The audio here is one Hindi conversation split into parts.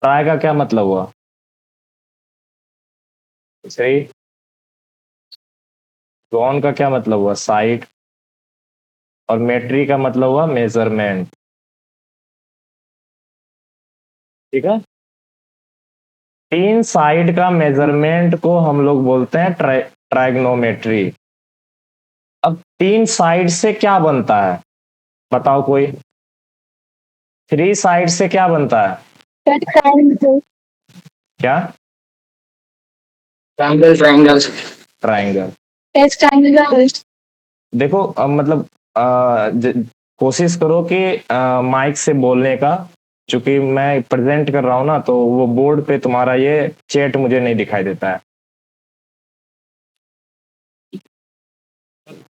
ट्राई का क्या मतलब हुआ? सही। गॉन का क्या मतलब हुआ? साइड। और मेट्री का मतलब हुआ मेजरमेंट। ठीक है। तीन साइड का मेजरमेंट को हम लोग बोलते हैं ट्राइग्नोमेट्री। अब तीन साइड से क्या बनता है बताओ कोई। थ्री साइड से क्या बनता है? क्या? Triangle triangle triangle. ट्रायंगल। देखो अब मतलब कोशिश करो कि माइक से बोलने का। चूंकि मैं प्रेजेंट कर रहा हूं ना, तो वो बोर्ड पे तुम्हारा ये चैट मुझे नहीं दिखाई देता है।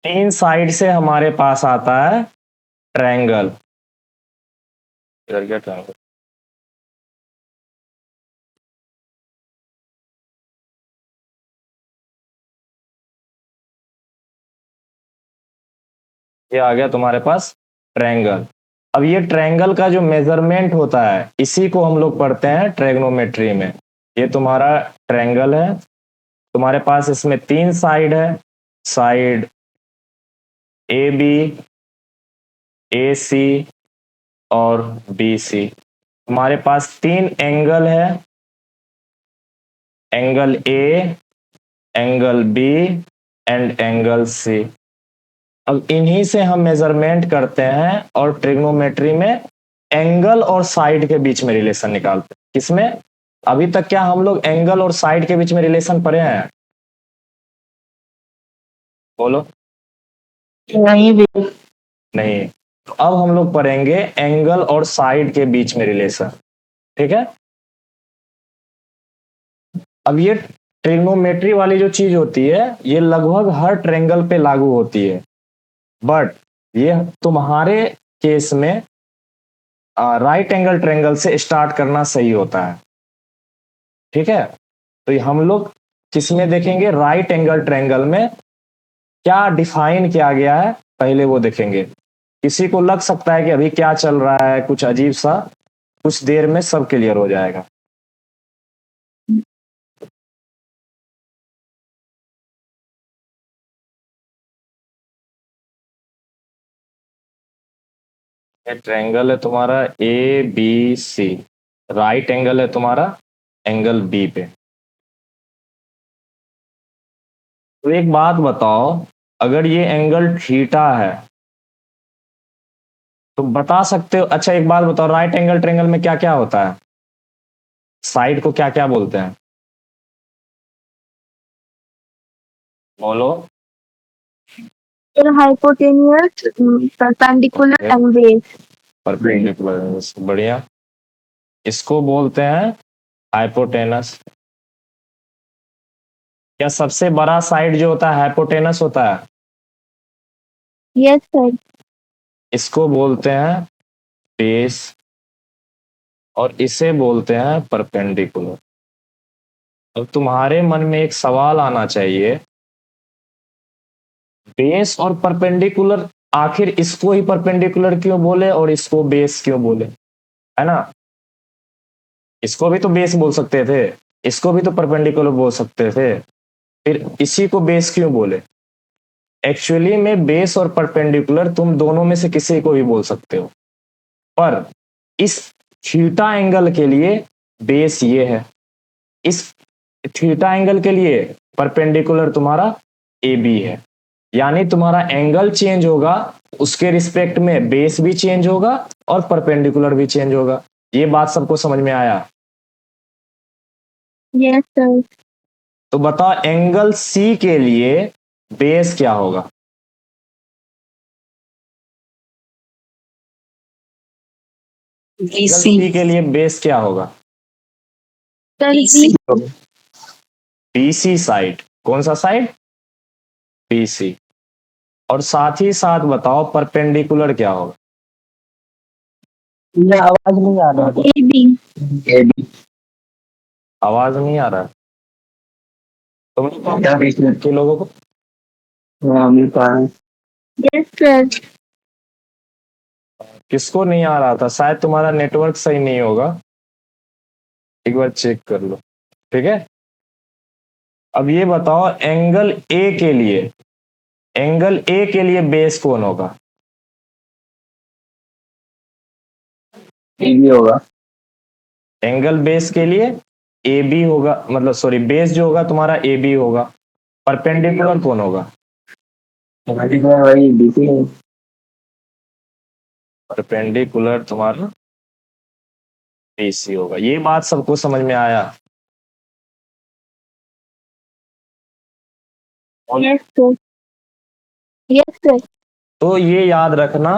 तीन साइड से हमारे पास आता है ट्रायंगल। इधर क्या ट्रायंगल? ये आ गया तुम्हारे पास ट्रायंगल। अब ये ट्रायंगल का जो मेजरमेंट होता है इसी को हम लोग पढ़ते हैं ट्रायग्नोमेट्री में। ये तुम्हारा ट्रायंगल है। तुम्हारे पास इसमें तीन साइड है। साइड ए बी, ए सी और बी सी। हमारे पास तीन एंगल है। Angle A, angle B and angle C. अब इन्हीं से हम मेजरमेंट करते हैं और ट्रिग्नोमेट्री में एंगल और साइड के बीच में रिलेशन निकालते हैं। किसमें? अभी तक क्या हम लोग एंगल और साइड के बीच में रिलेशन पढ़े हैं? बोलो। नहीं भी। नहीं। तो अब हम लोग पढ़ेंगे एंगल और साइड के बीच में रिलेशन। ठीक है। अब ये ट्रिग्नोमेट्री वाली जो चीज होती है ये लगभग हर ट्रेंगल पे लागू होती है। बट ये तुम्हारे केस में राइट एंगल ट्रेंगल से स्टार्ट करना सही होता है। ठीक है। तो ये हम लोग किसमें देखेंगे? राइट एंगल ट्रेंगल में क्या डिफाइन किया गया है पहले वो देखेंगे। किसी को लग सकता है कि अभी क्या चल रहा है कुछ अजीब सा, कुछ देर में सब क्लियर हो जाएगा। ये ट्रायंगल है तुम्हारा A B C. Right angle है तुम्हारा एंगल बी पे। तो एक बात बताओ, अगर ये एंगल थीटा है तो बता सकते हो? अच्छा एक बात बताओ, राइट एंगल ट्रायंगल में क्या क्या होता है? साइड को क्या क्या बोलते हैं? बोलो। Hypotenuse, perpendicular and base. Perpendicular, बढ़िया। इसको बोलते हैं हाइपोटेनस। क्या सबसे बड़ा साइड जो होता है हाइपोटेनस होता है? Yes sir. इसको बोलते हैं बेस और इसे बोलते हैं परपेंडिकुलर। अब तुम्हारे मन में एक सवाल आना चाहिए, बेस और परपेंडिकुलर, आखिर इसको ही परपेंडिकुलर क्यों बोले और इसको बेस क्यों बोले? है ना। इसको भी तो बेस बोल सकते थे, इसको भी तो परपेंडिकुलर बोल सकते थे, फिर इसी को बेस क्यों बोले? एक्चुअली में बेस और परपेंडिकुलर तुम दोनों में से किसी को भी बोल सकते हो, पर इस थीटा एंगल के लिए बेस ये है, इस थीटा एंगल के लिए परपेंडिकुलर तुम्हारा ए बी है। यानी तुम्हारा एंगल चेंज होगा उसके रिस्पेक्ट में बेस भी चेंज होगा और परपेंडिकुलर भी चेंज होगा। ये बात सबको समझ में आया? Yes sir. तो बताओ एंगल सी के लिए बेस क्या होगा? एंगल सी के लिए बेस क्या होगा? BC side. कौन सा साइड? बीसी। और साथ ही साथ बताओ परपेंडिकुलर क्या होगा? आवाज नहीं आ रहा। A B. A B. आवाज नहीं आ रहा? तुम के लोगों को यस सर। किसको नहीं आ रहा था? शायद तुम्हारा नेटवर्क सही नहीं होगा। एक बार चेक कर लो, ठीक है। अब ये बताओ एंगल ए के लिए, एंगल ए के लिए बेस कौन होगा? ए बी होगा। एंगल बेस के लिए ए बी होगा, मतलब सॉरी बेस जो होगा तुम्हारा ए बी होगा। परपेंडिकुलर कौन होगा? वही बी सी है। परपेंडिकुलर तुम्हारा बी सी होगा। ये बात सबको समझ में आया? Yes, sir. Yes, sir. तो ये याद रखना,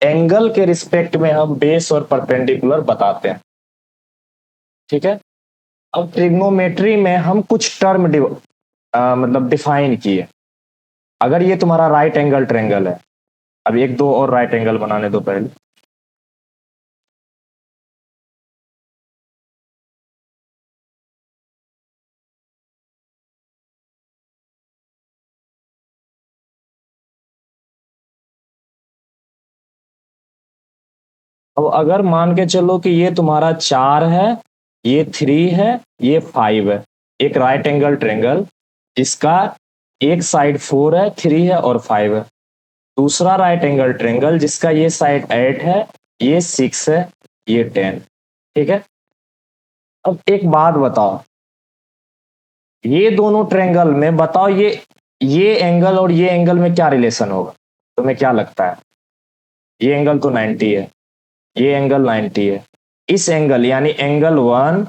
एंगल के रिस्पेक्ट में हम बेस और परपेंडिकुलर बताते हैं, ठीक है। अब ट्रिग्नोमेट्री में हम कुछ टर्म मतलब डिफाइन किए। अगर ये तुम्हारा राइट एंगल ट्रायंगल है, अब एक दो और राइट एंगल बनाने दो पहले। अब अगर मान के चलो कि ये तुम्हारा 4 है, ये 3 है, ये 5 है, एक राइट एंगल ट्रायंगल जिसका एक साइड 4 है, 3 है और 5 है। दूसरा राइट एंगल ट्रायंगल जिसका ये साइड 8 है, ये 6 है, ये 10, ठीक है। अब एक बात बताओ, ये दोनों ट्रायंगल में बताओ ये एंगल और ये एंगल में क्या रिलेशन होगा? तुम्हें क्या लगता है? ये एंगल तो 90 है, ये एंगल 90 है। इस एंगल यानी एंगल 1,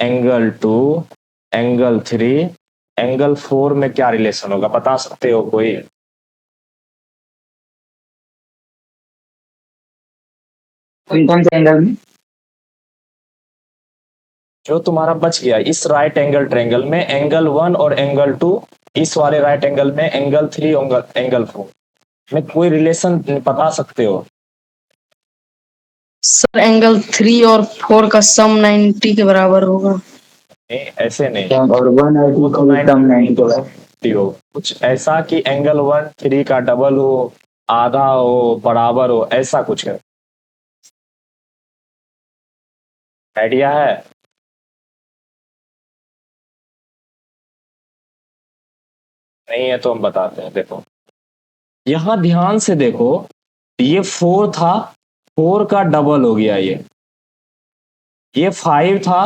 एंगल 2, एंगल 3, एंगल 4 में क्या रिलेशन होगा? बता सकते हो कोई? कौन कौन से एंगल में? जो तुम्हारा बच गया इस राइट एंगल ट्रायंगल में एंगल 1 और एंगल 2, इस वाले राइट एंगल में एंगल 3 और एंगल 4 में कोई रिलेशन बता सकते हो? सर एंगल 3 और 4 का सम 90 के बराबर होगा। नहीं, ऐसे नहीं, और 1 और 2 का भी सम 90 होगा। हो कुछ ऐसा कि एंगल 1 3 का डबल हो, आधा हो, बराबर हो, ऐसा कुछ है। आइडिया है? नहीं है तो हम बताते हैं। देखो यहां ध्यान से देखो, ये 4 था, 4 का डबल हो गया ये 5 था,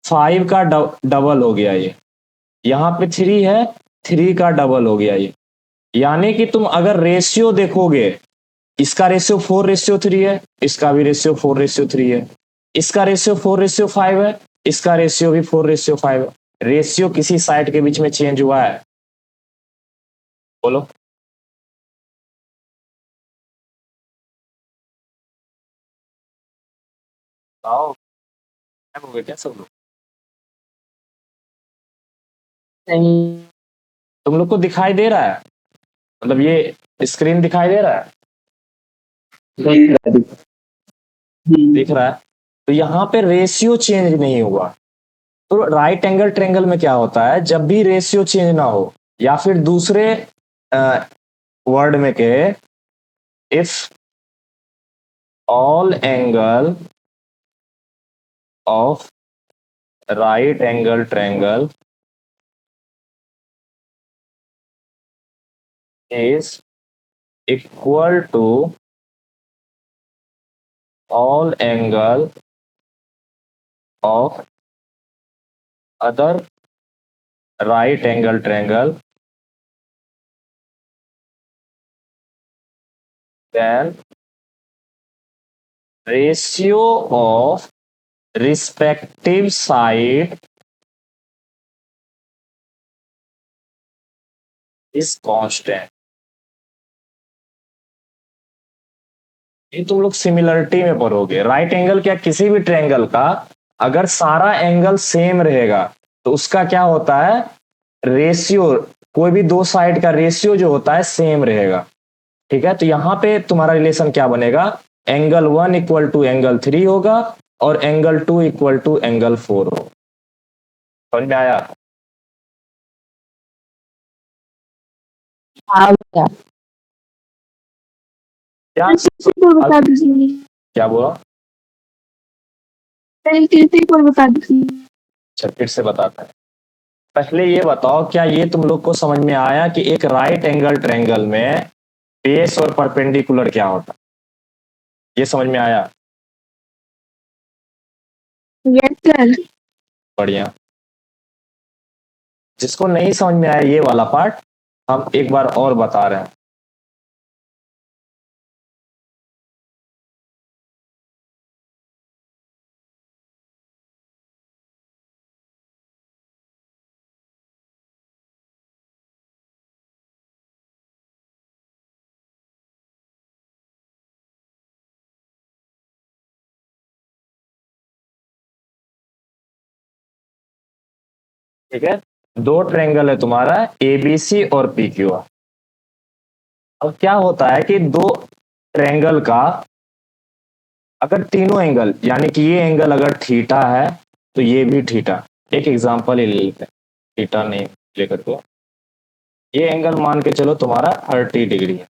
5 का डबल हो गया ये, यहाँ पे 3 है, 3 का डबल हो गया ये। यानी कि तुम अगर रेशियो देखोगे, इसका रेशियो 4:3 है, इसका भी रेशियो 4:3 है, इसका रेशियो 4:5 है, इसका रेशियो भी 4:5 है। रेशियो किसी साइड के बीच में चेंज हुआ है? बोलो। आओ, हो गए क्या सब लोग? नहीं तुम लोग को दिखाई दे रहा है? मतलब ये स्क्रीन दिखाई दे रहा है? दिख रहा है। तो यहाँ पे रेशियो चेंज नहीं हुआ। तो राइट एंगल ट्रायंगल में क्या होता है, जब भी रेशियो चेंज ना हो, या फिर दूसरे वर्ड में कहे, if all angle of right angle triangle is equal to all angle of other right angle triangle, then ratio of respective side is constant। ये तुम लोग सिमिलरिटी में पढ़ोगे। राइट एंगल क्या, किसी भी ट्रायंगल का अगर सारा एंगल सेम रहेगा तो उसका क्या होता है, रेशियो, कोई भी दो साइड का रेशियो जो होता है सेम रहेगा, ठीक है। तो यहां पे तुम्हारा रिलेशन क्या बनेगा, एंगल 1 इक्वल टू एंगल 3 होगा और एंगल 2 इक्वल टू एंगल 4 होगा। समझ में आया? क्या बता दीजिए। क्या बोला? पर बता दीजिए। अच्छा फिर से बताते हैं। पहले ये बताओ, क्या ये तुम लोग को समझ में आया कि एक राइट एंगल ट्रायंगल में बेस और परपेंडिकुलर क्या होता है? ये समझ में आया? Yes sir. बढ़िया। जिसको नहीं समझ में आया ये वाला पार्ट, हम एक बार और बता रहे हैं। ठीक है, दो ट्रायंगल है तुम्हारा एबीसी और पीक्यूआर। अब क्या होता है कि दो ट्रायंगल का अगर तीनों एंगल, यानी कि ये एंगल अगर थीटा है तो ये भी थीटा, एक एग्जांपल ही ले लेते हैं, थीटा नहीं लेकर के, ये एंगल मान के चलो तुम्हारा 30 डिग्री है,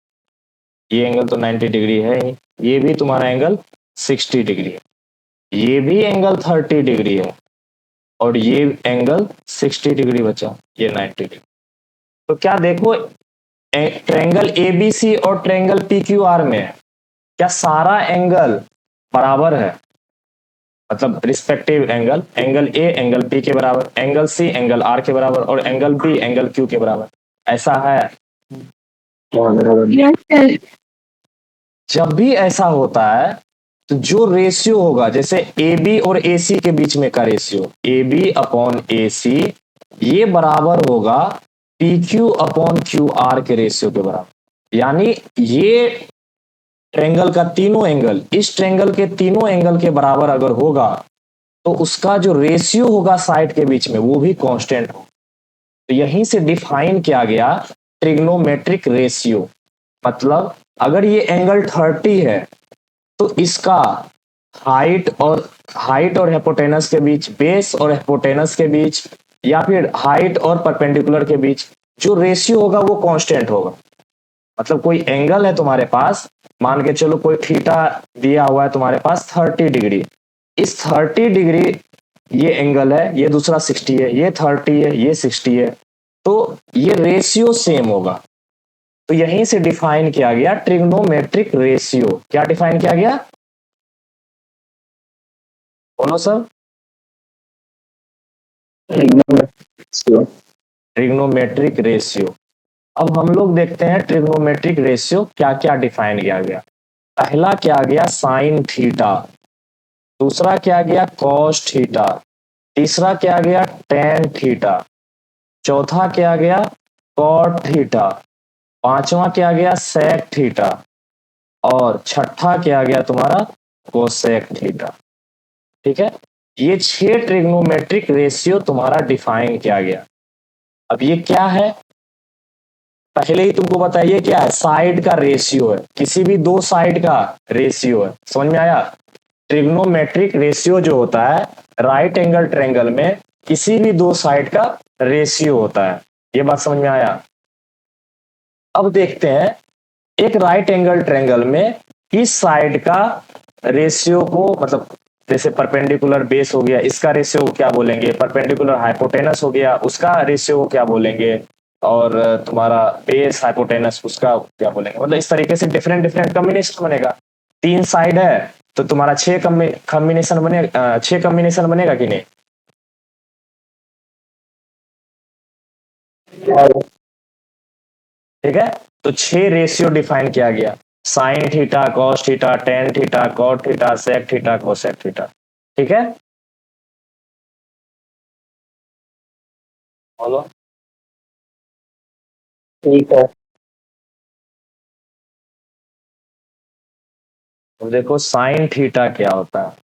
ये एंगल तो 90 डिग्री है ही, ये भी तुम्हारा एंगल 60 डिग्री है, ये भी एंगल 30 डिग्री है, और ये एंगल 60 डिग्री बचा, ये 90 डिग्री। तो क्या देखो, ट्रायंगल एबीसी और ट्रायंगल पीक्यूआर में क्या सारा एंगल बराबर है? मतलब respective angle, angle A angle P के बराबर, एंगल सी एंगल आर के बराबर, और एंगल बी एंगल क्यू के बराबर, ऐसा है? Yes sir. जब भी ऐसा होता है तो जो रेशियो होगा, जैसे ए बी और ए सी के बीच में का रेशियो ए बी अपॉन ए सी, ये बराबर होगा P Q upon Q R के रेशियो के बराबर। यानी ये ट्रायंगल का तीनों एंगल इस ट्रायंगल के तीनों एंगल के बराबर अगर होगा तो उसका जो रेशियो होगा साइड के बीच में वो भी कांस्टेंट होगा। तो यहीं से डिफाइन किया गया ट्रिग्नोमेट्रिक रेशियो। मतलब अगर ये एंगल 30 है तो इसका हाइट और हिपोटेनस के बीच, बेस और हिपोटेनस के बीच, या फिर हाइट और परपेंडिकुलर के बीच जो रेशियो होगा वो कांस्टेंट होगा। मतलब कोई एंगल है तुम्हारे पास, मान के चलो कोई थीटा दिया हुआ है तुम्हारे पास 30 डिग्री, इस 30 डिग्री ये एंगल है, ये दूसरा 60 है, ये 30 है, ये 60 है, तो ये रेशियो सेम होगा। तो यहीं से डिफाइन किया गया ट्रिग्नोमेट्रिक रेशियो। क्या डिफाइन किया गया? बोलो सर। Trigonometric ratio. अब हम लोग देखते हैं ट्रिग्नोमेट्रिक रेशियो क्या क्या डिफाइन किया गया। पहला क्या गया, साइन थीटा। दूसरा क्या गया, कॉस थीटा। तीसरा क्या गया, टेन थीटा। चौथा क्या गया, कॉट थीटा। पांचवा क्या गया, सेक थीटा। और छठा क्या गया तुम्हारा, कोसेक थीटा। ठीक है, ये 6 ट्रिग्नोमेट्रिक रेशियो तुम्हारा डिफाइन किया गया। अब ये क्या है, पहले ही तुमको बताइए क्या है, साइड का रेशियो है, किसी भी दो साइड का रेशियो है। समझ में आया? ट्रिग्नोमेट्रिक रेशियो जो होता है राइट एंगल ट्रायंगल में किसी भी दो साइड का रेशियो होता है। ये बात समझ में आया? अब देखते हैं एक राइट एंगल ट्रायंगल में किस साइड का रेशियो को, मतलब जैसे परपेंडिकुलर बेस हो गया, इसका रेशियो क्या बोलेंगे, परपेंडिकुलर हाइपोटेनस हो गया, उसका रेशियो क्या बोलेंगे, और तुम्हारा बेस हाइपोटेनस उसका क्या बोलेंगे। मतलब इस तरीके से डिफरेंट डिफरेंट कॉम्बिनेशन बनेगा। 3 साइड है तो तुम्हारा 6 कॉम्बिनेशन बनेगा, 6 कॉम्बिनेशन बनेगा कि नहीं? ठीक है, तो 6 रेशियो डिफाइन किया गया, sine theta, cos theta, tan theta, cot theta, sec theta, cosec theta. ठीक है, बोलो। ठीक है। तो देखो साइन थीटा क्या होता है।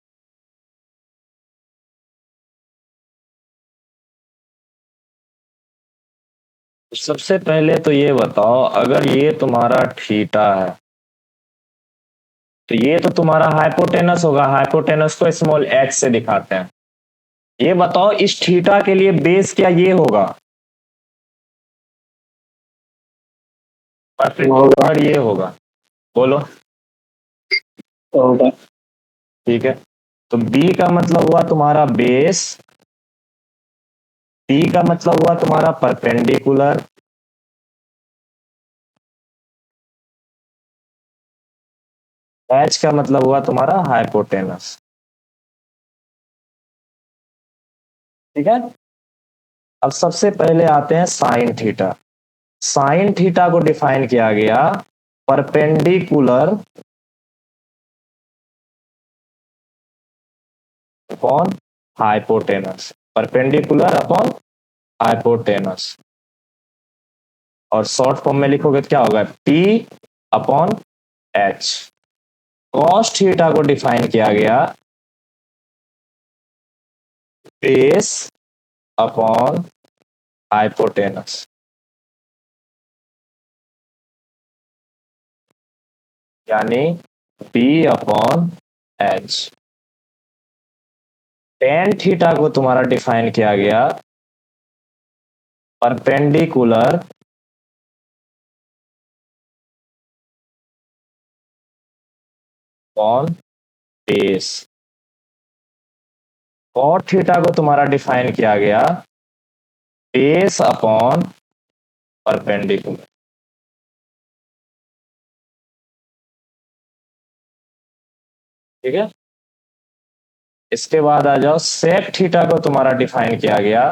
सबसे पहले तो ये बताओ, अगर ये तुम्हारा थीटा है तो ये तो तुम्हारा हाइपोटेनस होगा, हाइपोटेनस को स्मॉल h से दिखाते हैं। ये बताओ इस थीटा के लिए बेस क्या ये होगा, परपेंडिकुलर ये होगा, बोलो। होगा। ठीक है, तो b का मतलब हुआ तुम्हारा बेस, पी का मतलब हुआ तुम्हारा परपेंडिकुलर, एच का मतलब हुआ तुम्हारा हाइपोटेनस। ठीक है, अब सबसे पहले आते हैं साइन थीटा। साइन थीटा को डिफाइन किया गया perpendicular upon hypotenuse, perpendicular upon hypotenuse, और शॉर्ट फॉर्म में लिखोगे तो क्या होगा, P upon H. Cos theta को डिफाइन किया गया बेस अपॉन हाइपोटेनस, यानी P upon H. Tan theta को तुम्हारा डिफाइन किया गया perpendicular upon base. Cot theta को तुम्हारा डिफाइन किया गया बेस अपॉन परपेंडिकुलर। ठीक है, इसके बाद आ जाओ सेक थीटा को तुम्हारा डिफाइन किया गया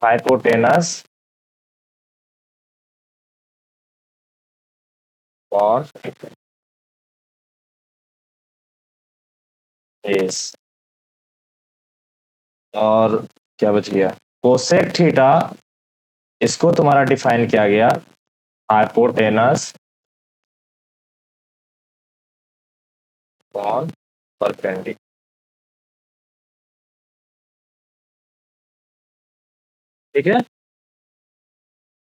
हाइपोटेनस और बेस। और क्या बच गया, कोसेक थीटा, इसको तुम्हारा डिफाइन किया गया हाइपोटेनस और परपेंडिकुलर। ठीक है,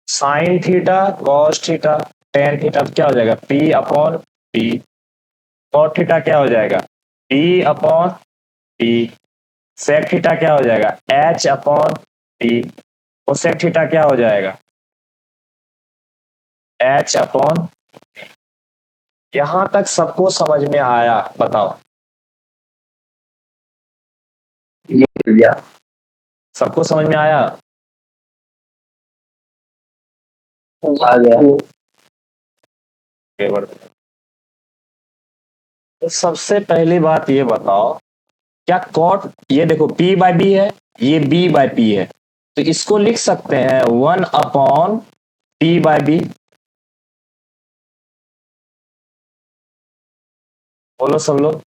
sine theta, cos theta, tan theta क्या हो जाएगा, P upon P. Cot theta क्या हो जाएगा, P upon P. Sec theta क्या हो जाएगा, H upon P. Cosec theta क्या हो जाएगा, एच अपॉन। यहां तक सबको समझ में आया, बताओ ये मिल गया। सबको समझ में आया। आ गया। तो सबसे पहली बात ये बताओ, क्या कॉट, ये देखो पी बाय बी है, ये बी बाय पी है, तो इसको लिख सकते हैं 1 अपॉन पी बाय बी। बोलो सब लोग।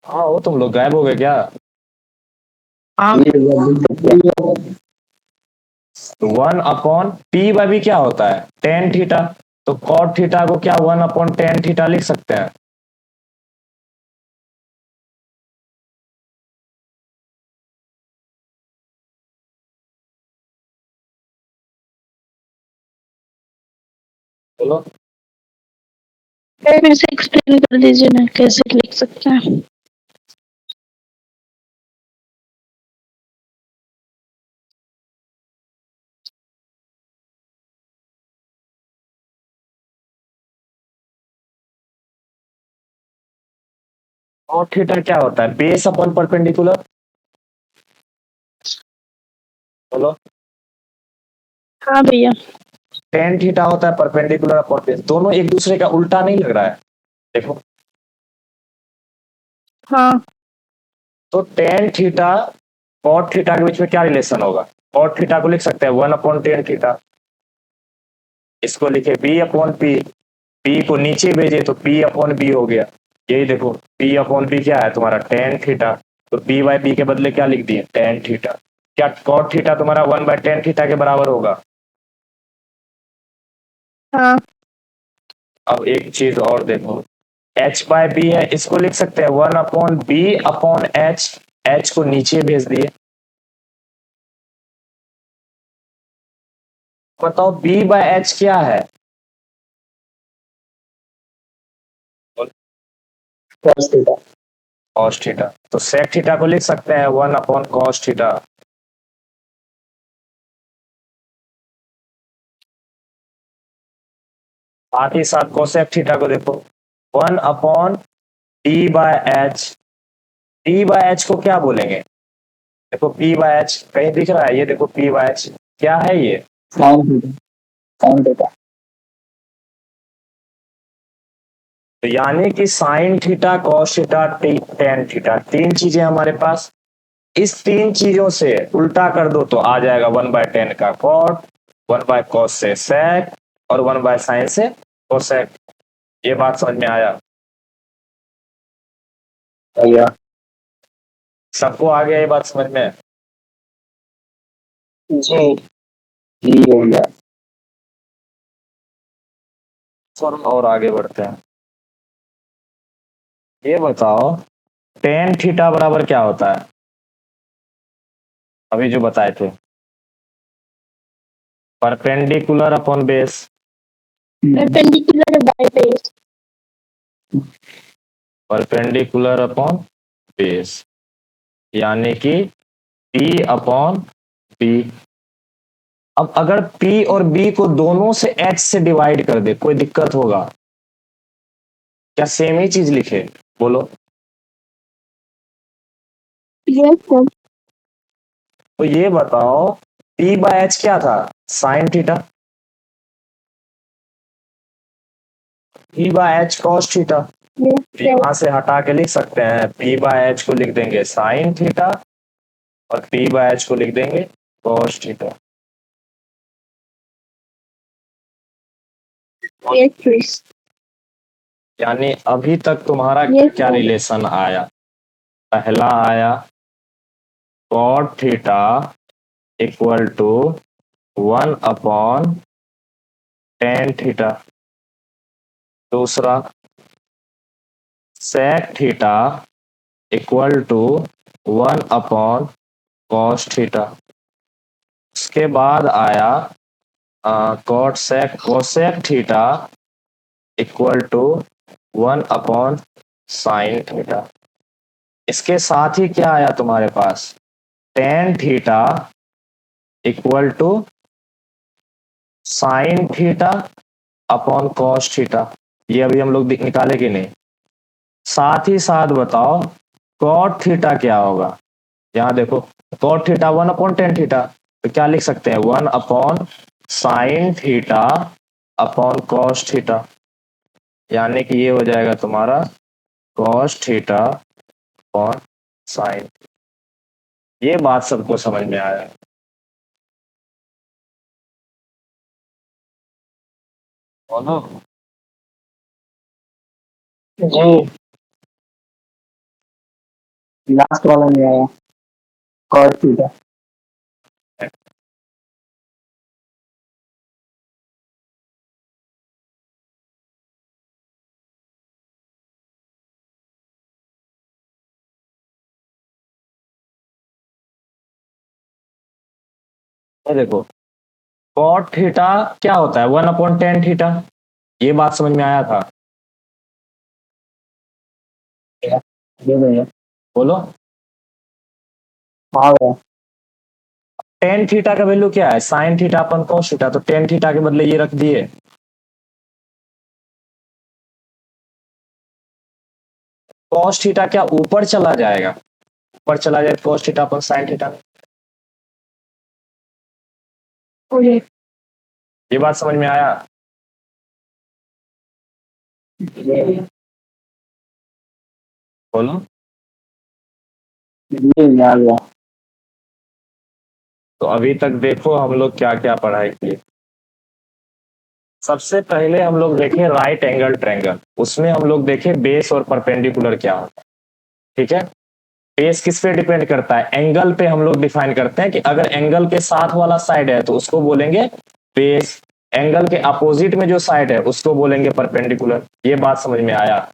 हाँ, वो तुम लोग गायब हो गए क्या। हाँ ये लिख सकते हैं। 1 अपॉन पी बाय बी क्या होता है, टेन थीटा। तो कॉट थीटा को क्या 1 अपॉन टेन थीटा लिख सकते हैं। बोलो। फिर से एक्सप्लेन कर दीजिए ना, कैसे लिख सकते हैं। कॉट थीटा क्या होता है, बेस अपॉन परपेंडिकुलर। बोलो। हाँ भैया। टेन थीटा होता है परपेंडिकुलर अपॉन बेस, दोनों एक दूसरे का उल्टा नहीं लग रहा है, देखो। हाँ। तो टेन थीटा कॉट थीटा के बीच में क्या रिलेशन होगा, कॉट थीटा को लिख सकते हैं 1 अपॉन टेन थीटा। इसको लिखे बी अपॉन पी, पी को नीचे भेजे तो पी अपॉन बी हो गया। यही देखो, पी अपॉन बी क्या है तुम्हारा टेन थीटा, तो पी बाय पी के बदले क्या लिख दिए, टेन थीटा। क्या कॉट थीटा तुम्हारा 1/10 थीटा के बराबर होगा। हाँ। अब एक चीज और देखो, एच बाय बी है, इसको लिख सकते हैं 1 upon B upon H. H को नीचे भेज दिए। बताओ बी बाय एच क्या है। cos theta. कॉस थीटा, तो सेक थीटा को लिख सकते हैं 1 अपॉन कॉस थीटा। साथ ही साथ कोसेक थीटा को देखो 1/p/h। p/h को क्या बोलेंगे? देखो p/h कहीं दिख रहा है? ये देखो p/h क्या है ये? Sign theta, sine theta. तो यानी कि sign theta, cos theta, tan theta, तीन चीजें हमारे पास। इस तीन चीजों से उल्टा कर दो तो आ जाएगा 1/10 का कॉट, 1/cos से सेक और 1/sin से कोसेक। ये बात समझ में आया? भैया सबको आ गया ये बात समझ में? जी जी हो गया। और आगे बढ़ते हैं। ये बताओ टेन थीटा बराबर क्या होता है? अभी जो बताए थे, perpendicular upon base. perpendicular by base, perpendicular upon base यानी कि P अपॉन P। अब अगर P और B को दोनों से H से डिवाइड कर दे, कोई दिक्कत होगा क्या? सेम ही चीज लिखे, बोलो। yes sir, तो ये बताओ P/H क्या था? Sine theta. P/H cos theta. yes sir, यहां से हटा के लिख सकते हैं, P/H को लिख देंगे साइन थीटा और P/H को लिख देंगे कॉस थीटा। yes please, यानी अभी तक तुम्हारा Yes, क्या sir. रिलेशन आया? पहला आया cot theta equal to 1/10 theta. दूसरा sec theta equal to 1/cos theta. उसके बाद आया cot sec cosec theta equal to 1/sin theta. इसके साथ ही क्या आया तुम्हारे पास? Tan theta equal to sine theta upon cos theta. ये अभी हम लोग निकाले कि नहीं? साथ ही साथ बताओ कॉट थीटा क्या होगा? यहां देखो कॉट थीटा 1/10 थीटा, तो क्या लिख सकते हैं? 1/sin theta upon cos theta. यानी कि ये हो जाएगा तुम्हारा कॉस थीटा अपॉन साइन। ये बात सबको समझ में आया? बोलो। जी लास्ट वाला नहीं आया, कॉस थीटा। ये देखो कॉट थीटा क्या होता है? 1/10 थीटा। ये बात समझ में आया था? ये भैया बोलो। आ गया। टेन थीटा का वैल्यू क्या है? साइन थीटा अपन कॉस थीटा, तो टेन थीटा के बदले ये रख दिए। कॉस थीटा क्या ऊपर चला जाएगा? ऊपर चला जाए कॉस थीटा अपन साइन थीटा। okay, ये बात समझ में आया? ये बोलो। आ गया। तो अभी तक देखो हम लोग क्या क्या पढ़ाई किए। सबसे पहले हम लोग देखे राइट एंगल ट्रायंगल। उसमें हम लोग देखे बेस और परपेंडिकुलर क्या होता है। ठीक है, बेस किस पे डिपेंड करता है? एंगल पे हम लोग डिफाइन करते हैं कि अगर एंगल के साथ वाला साइड है तो उसको बोलेंगे बेस, एंगल के अपोजिट में जो साइड है उसको बोलेंगे परपेंडिकुलर। ये बात समझ में आया?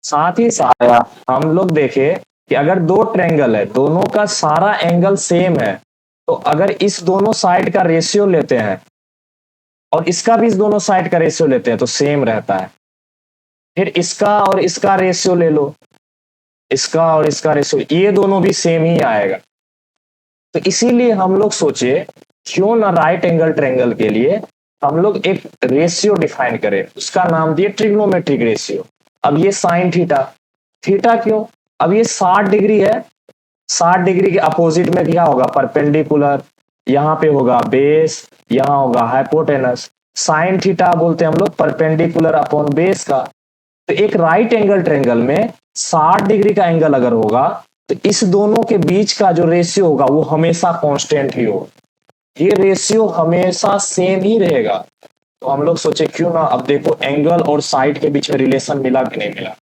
साथ ही साथ हम लोग देखे कि अगर दो ट्रायंगल है, दोनों का सारा एंगल सेम है, तो अगर इस दोनों साइड का रेशियो लेते हैं और इसका भी इस दोनों साइड का रेशियो लेते हैं तो सेम रहता है। फिर इसका और इसका रेशियो ले लो, इसका और इसका रेशियो, ये दोनों भी सेम ही आएगा। तो इसीलिए हम लोग सोचे क्यों ना राइट एंगल ट्रायंगल के लिए हम लोग एक रेशियो डिफाइन करें, उसका नाम दिए ट्रिग्नोमेट्रिक रेशियो। अब ये साइन थीटा, थीटा क्यों, अब ये 60 डिग्री है, 60 डिग्री के अपोजिट में क्या होगा, परपेंडिकुलर, यहाँ पे होगा बेस, यहाँ होगा हाइपोटेनस। साइन थीटा बोलते हैं हम लोग परपेंडिकुलर अपॉन बेस का। तो एक राइट एंगल ट्रायंगल में 60 डिग्री का एंगल अगर होगा तो इस दोनों के बीच का जो रेशियो होगा वो हमेशा कांस्टेंट ही होगा, ये रेशियो हमेशा सेम ही रहेगा। तो हम लोग सोचे क्यों ना, अब देखो एंगल और साइड के बीच में रिलेशन मिला कि नहीं मिला,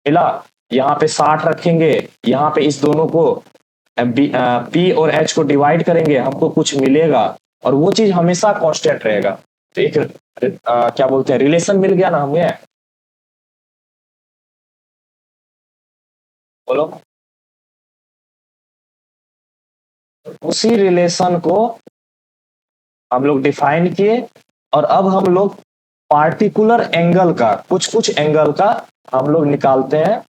मिला। यहाँ पे 60 रखेंगे, यहाँ पे इस दोनों को पी और एच को डिवाइड करेंगे, हमको कुछ मिलेगा और वो चीज हमेशा कांस्टेंट रहेगा। तो एक क्या बोलते हैं, रिलेशन मिल गया ना हमें, बोलो। उसी रिलेशन को हम लोग डिफाइन किए और अब हम लोग पार्टिकुलर एंगल का, कुछ कुछ एंगल का हम लोग निकालते हैं,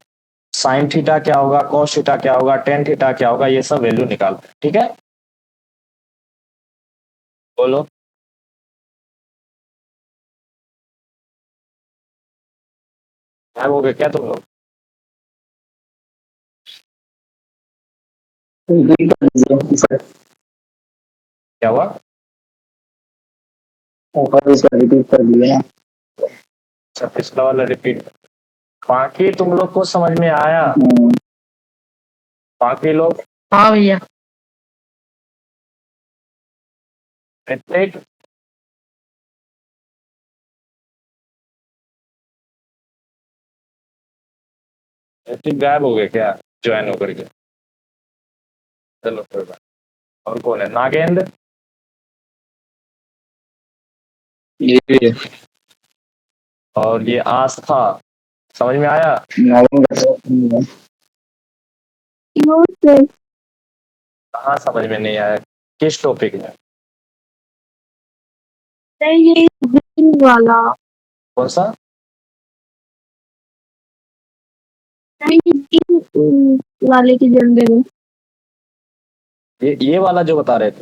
साइन थीटा क्या होगा, कॉस थीटा क्या होगा, टेन थीटा क्या होगा, ये सब वैल्यू निकालते हैं, ठीक है। बोलो। क्या हो गया क्या तुम लोग, रिपीट कर दीजिए सर, क्या हुआ। ऊपर इसका रिपीट कर दीजिए ना। अच्छा पिछला वाला रिपीट, बाकी तुम लोग को समझ में आया, बाकी लोग, हाँ भैया। ऋतिक, ऋतिक गायब हो गए क्या ज्वाइन होकर के, चलो कोई बात। और कौन है, नागेंद्र, जी और ये आस्था, समझ में आया। नरेंद्र नो सर, कहाँ समझ में नहीं आया, किस टॉपिक में, ये ग्रीन वाला, कौन सा। नहीं ग्रीन वाले के जंगल में। ये वाला जो बता रहे थे,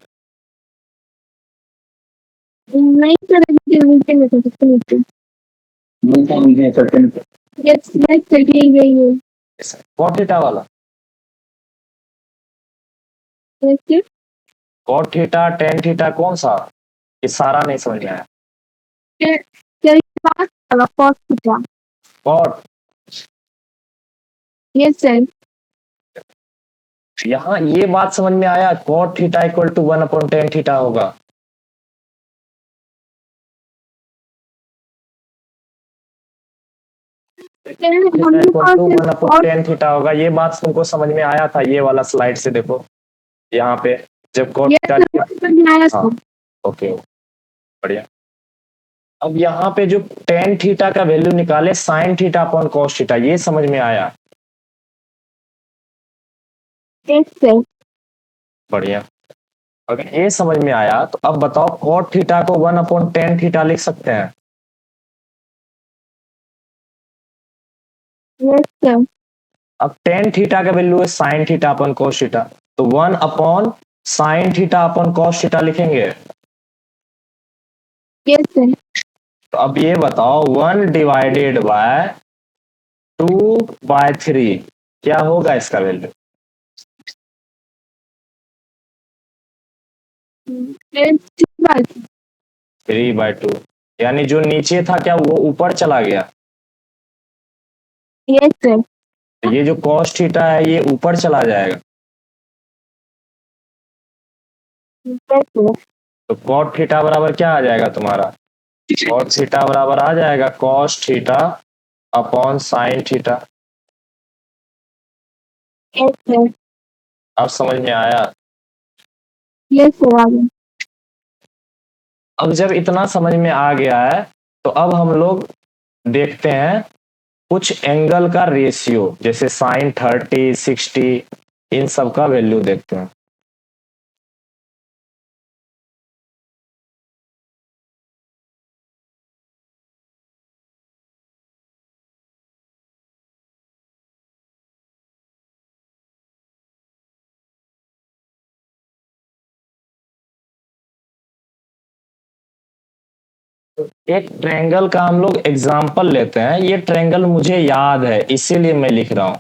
नहीं सर, नीचे में था, सबसे नीचे। नीचे सेकंड यस यस चली गई है। कॉट थीटा वाला, yes cot theta tan theta कौन सा, ये सारा नहीं समझ में आया। सर, चलिए पास वाला फर्स्ट पूछा। Cot, yes sir. यहाँ ये बात समझ में आया, cot theta equal to 1/10 theta होगा। थीटा इक्वल टू 1/10 थीटा होगा, ये बात तुमको समझ में आया था, ये वाला स्लाइड से देखो यहाँ पे, जब कॉट थीटा, हाँ ओके बढ़िया। अब यहाँ पे जो टेन थीटा का वैल्यू निकाले sign theta upon cos theta, ये समझ में आया, यस सर। बढ़िया। अगर ये समझ में आया तो अब बताओ कॉट थीटा को 1/10 थीटा लिख सकते हैं। Yes sir. अब टेन थीटा का वैल्यू है sine theta upon cos theta, तो 1/sin θ/cos θ लिखेंगे। Yes sir. तो अब ये बताओ 1/2/3 क्या होगा इसका वैल्यू, 3/2, यानी जो नीचे था क्या वो ऊपर चला गया, यस सर। तो ये जो cos थीटा है ये ऊपर चला जाएगा, यस सर। तो cot थीटा बराबर क्या आ जाएगा तुम्हारा, cot थीटा बराबर आ जाएगा cos theta upon sine theta. Yes sir. अब समझ में आया। यस सर आगे। अब जब इतना समझ में आ गया है तो अब हम लोग देखते हैं कुछ एंगल का रेशियो, जैसे साइन 30 60, इन सब का वैल्यू देखते हैं। एक ट्रायंगल का हम लोग एग्जाम्पल लेते हैं, ये ट्रायंगल मुझे याद है इसीलिए मैं लिख रहा हूं।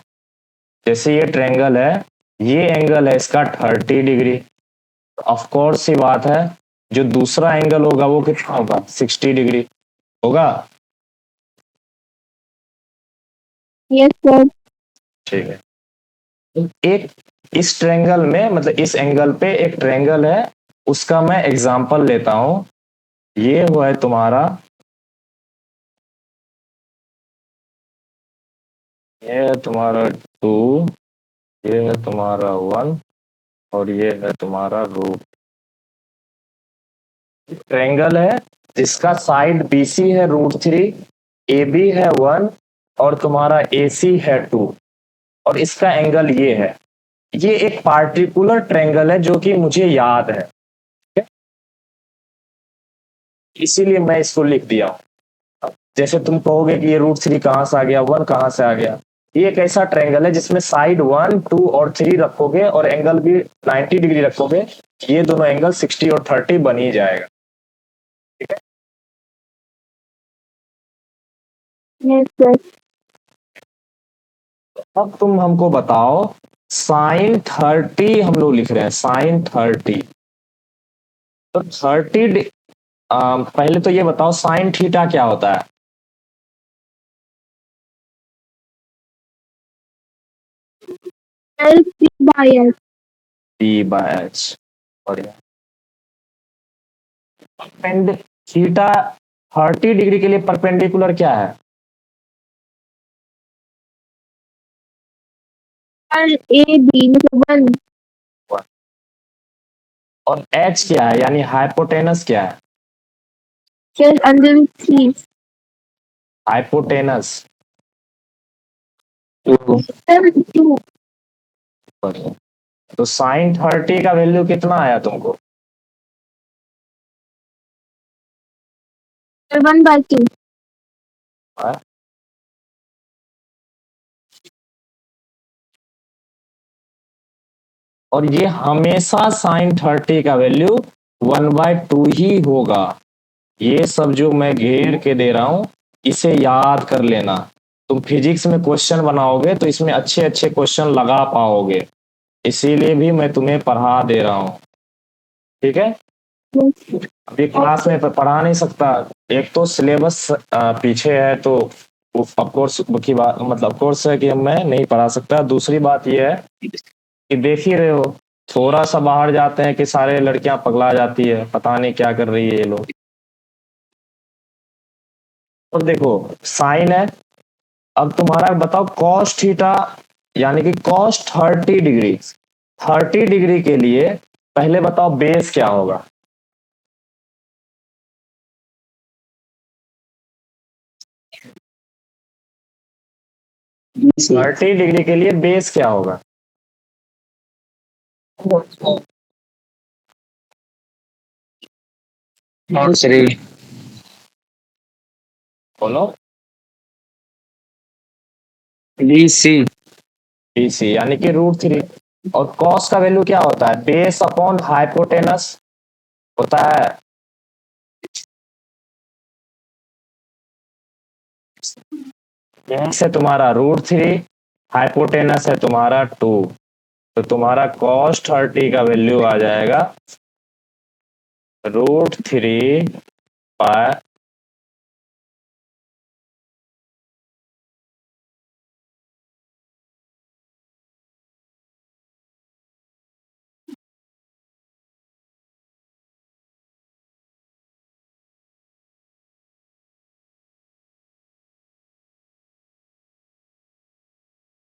जैसे ये ट्रायंगल है, ये एंगल है इसका 30 डिग्री, ऑफ कोर्स सी बात है जो दूसरा एंगल होगा वो कितना होगा, 60 डिग्री होगा। Yes, sir. ठीक है, एक इस ट्रायंगल में मतलब इस एंगल पे एक ट्रायंगल है, उसका मैं एग्जाम्पल लेता हूं। ये हुआ है तुम्हारा, ये है तुम्हारा 2, ये है तुम्हारा 1 और ये है तुम्हारा रूट। ट्रायंगल है जिसका साइड BC है √3, AB है 1 और तुम्हारा AC है 2 और इसका एंगल ये है। ये एक पार्टिकुलर ट्रायंगल है जो कि मुझे याद है, ठीक है? इसीलिए मैं इसको लिख दिया हूं। जैसे तुम कहोगे कि ये √3 कहां से आ गया, 1 कहां से आ गया, ये एक ऐसा ट्रायंगल है जिसमें साइड 1, 2 और 3 रखोगे और एंगल भी 90 डिग्री रखोगे, ये दोनों एंगल 60 और 30 बन ही जाएगा। ठीक है, Yes, sir. अब तुम हमको बताओ sin 30, हम लोग लिख रहे हैं sin 30, तो 30 पहले तो ये बताओ sin थीटा क्या होता है। LP by S. P/H, बढ़िया। थीटा 30 डिग्री के लिए परपेंडिकुलर क्या है, AB मतलब 1. और H क्या है यानी हाइपोटेनस क्या है, Yes, under 3. हाइपोटेनस। Sir, 2. तो sin 30 का वैल्यू कितना आया तुमको, Sir, 1 by 2. हाँ? और ये हमेशा sin 30 का वैल्यू 1/2 ही होगा। ये सब जो मैं घेर के दे रहा हूं इसे याद कर लेना, तुम फिजिक्स में क्वेश्चन बनाओगे तो इसमें अच्छे अच्छे क्वेश्चन लगा पाओगे, इसीलिए भी मैं तुम्हें पढ़ा दे रहा हूं। ठीक है, Yes. अभी क्लास में पढ़ा नहीं सकता, एक तो सिलेबस पीछे है तो ऑफ कोर्स की बात मतलब ऑफ कोर्स है कि मैं नहीं पढ़ा सकता। दूसरी बात यह है कि देख ही रहे हो, थोड़ा सा बाहर जाते हैं कि सारे लड़कियां पगला जाती है, पता नहीं क्या कर रही है ये लोग। और देखो साइन है, अब तुम्हारा बताओ cos थीटा यानी कि cos 30 डिग्री, 30 डिग्री के लिए पहले बताओ बेस क्या होगा, BC 30 डिग्री के लिए बेस क्या होगा, √3 बोलो। BC BC यानी कि √3, और cos का वैल्यू क्या होता है, बेस अपॉन हाइपोटेनस होता है। बेस है तुम्हारा √3, हाइपोटेनस है तुम्हारा 2, तो तुम्हारा cos 30 का वैल्यू आ जाएगा √3 बाय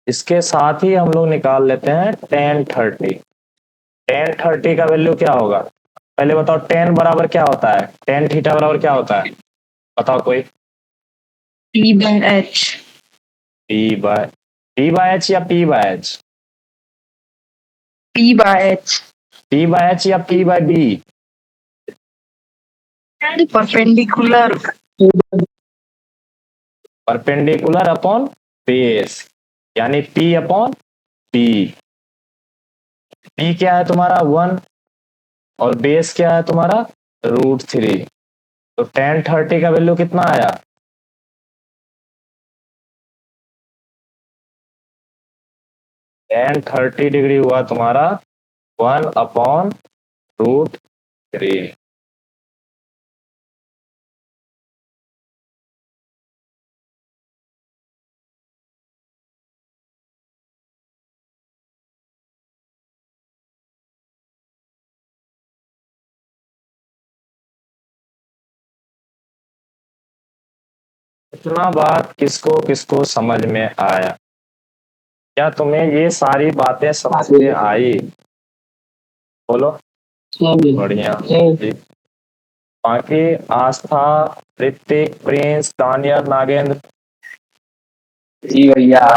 इसके साथ ही हम लोग निकाल लेते हैं tan 30। tan 30 का वैल्यू क्या होगा, पहले बताओ tan बराबर क्या होता है, tan थीटा बराबर क्या होता है, बताओ कोई। P/H. P/H या P/H, P/H. P/H या P/B, Perpendicular. Perpendicular upon base यानी P अपॉन P। P क्या है तुम्हारा 1 और बेस क्या है तुम्हारा √3, तो tan 30 का वैल्यू कितना आया? tan 30 डिग्री हुआ तुम्हारा 1/√3। इतना बात किसको किसको समझ में आया? क्या तुम्हें ये सारी बातें समझ में आई? बोलो। बढ़िया जी। बाकी आस्था, ऋतिक, प्रिंस, दानियल, नागेंद्र। जी भैया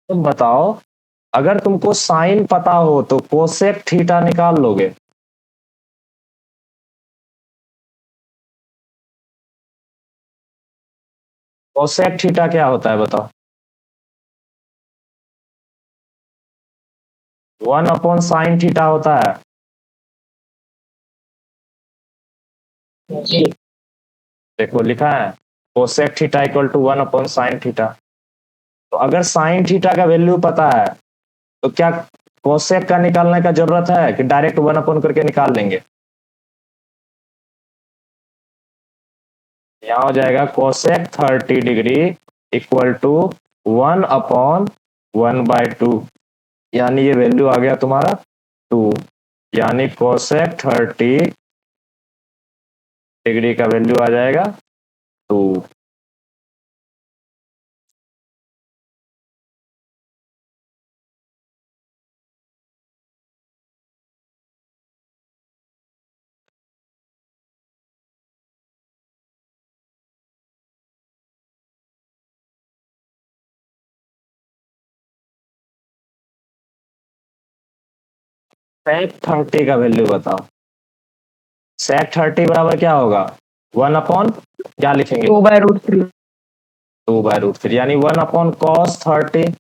तुम बताओ, अगर तुमको साइन पता हो तो कोसेक थीटा निकाल लोगे? कोसेक थीटा क्या होता है बताओ? 1/sin थीटा होता है। देखो लिखा है cosec theta equal to 1/sin theta. तो अगर साइन थीटा का वैल्यू पता है तो क्या कोसेक का निकालने का जरूरत है कि डायरेक्ट 1 करके निकाल लेंगे? यहाँ हो जाएगा कोसेक 30 डिग्री इक्वल टू 1/1/2, यानी ये वैल्यू आ गया तुम्हारा 2, यानी कोसेक 30 डिग्री का वैल्यू आ जाएगा 2। सेक 30 का वैल्यू बताओ। सेक 30 बराबर क्या होगा? 1 क्या लिखेंगे? 2/√3। 2/√3, यानी 1/cos 30,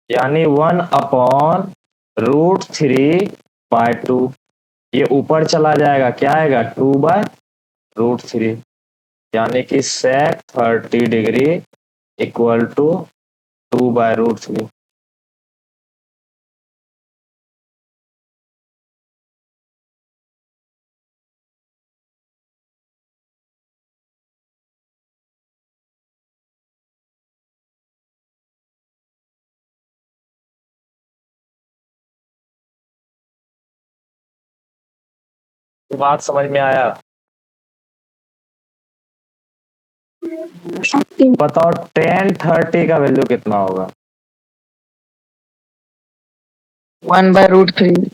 यानी 1/√3/2। ये ऊपर चला जाएगा, क्या आएगा? 2/√3, यानी कि सेक 30 डिग्री इक्वल टू 2/√3। बात समझ में आया? बताओ tan 30 का वैल्यू कितना होगा? 1/√3।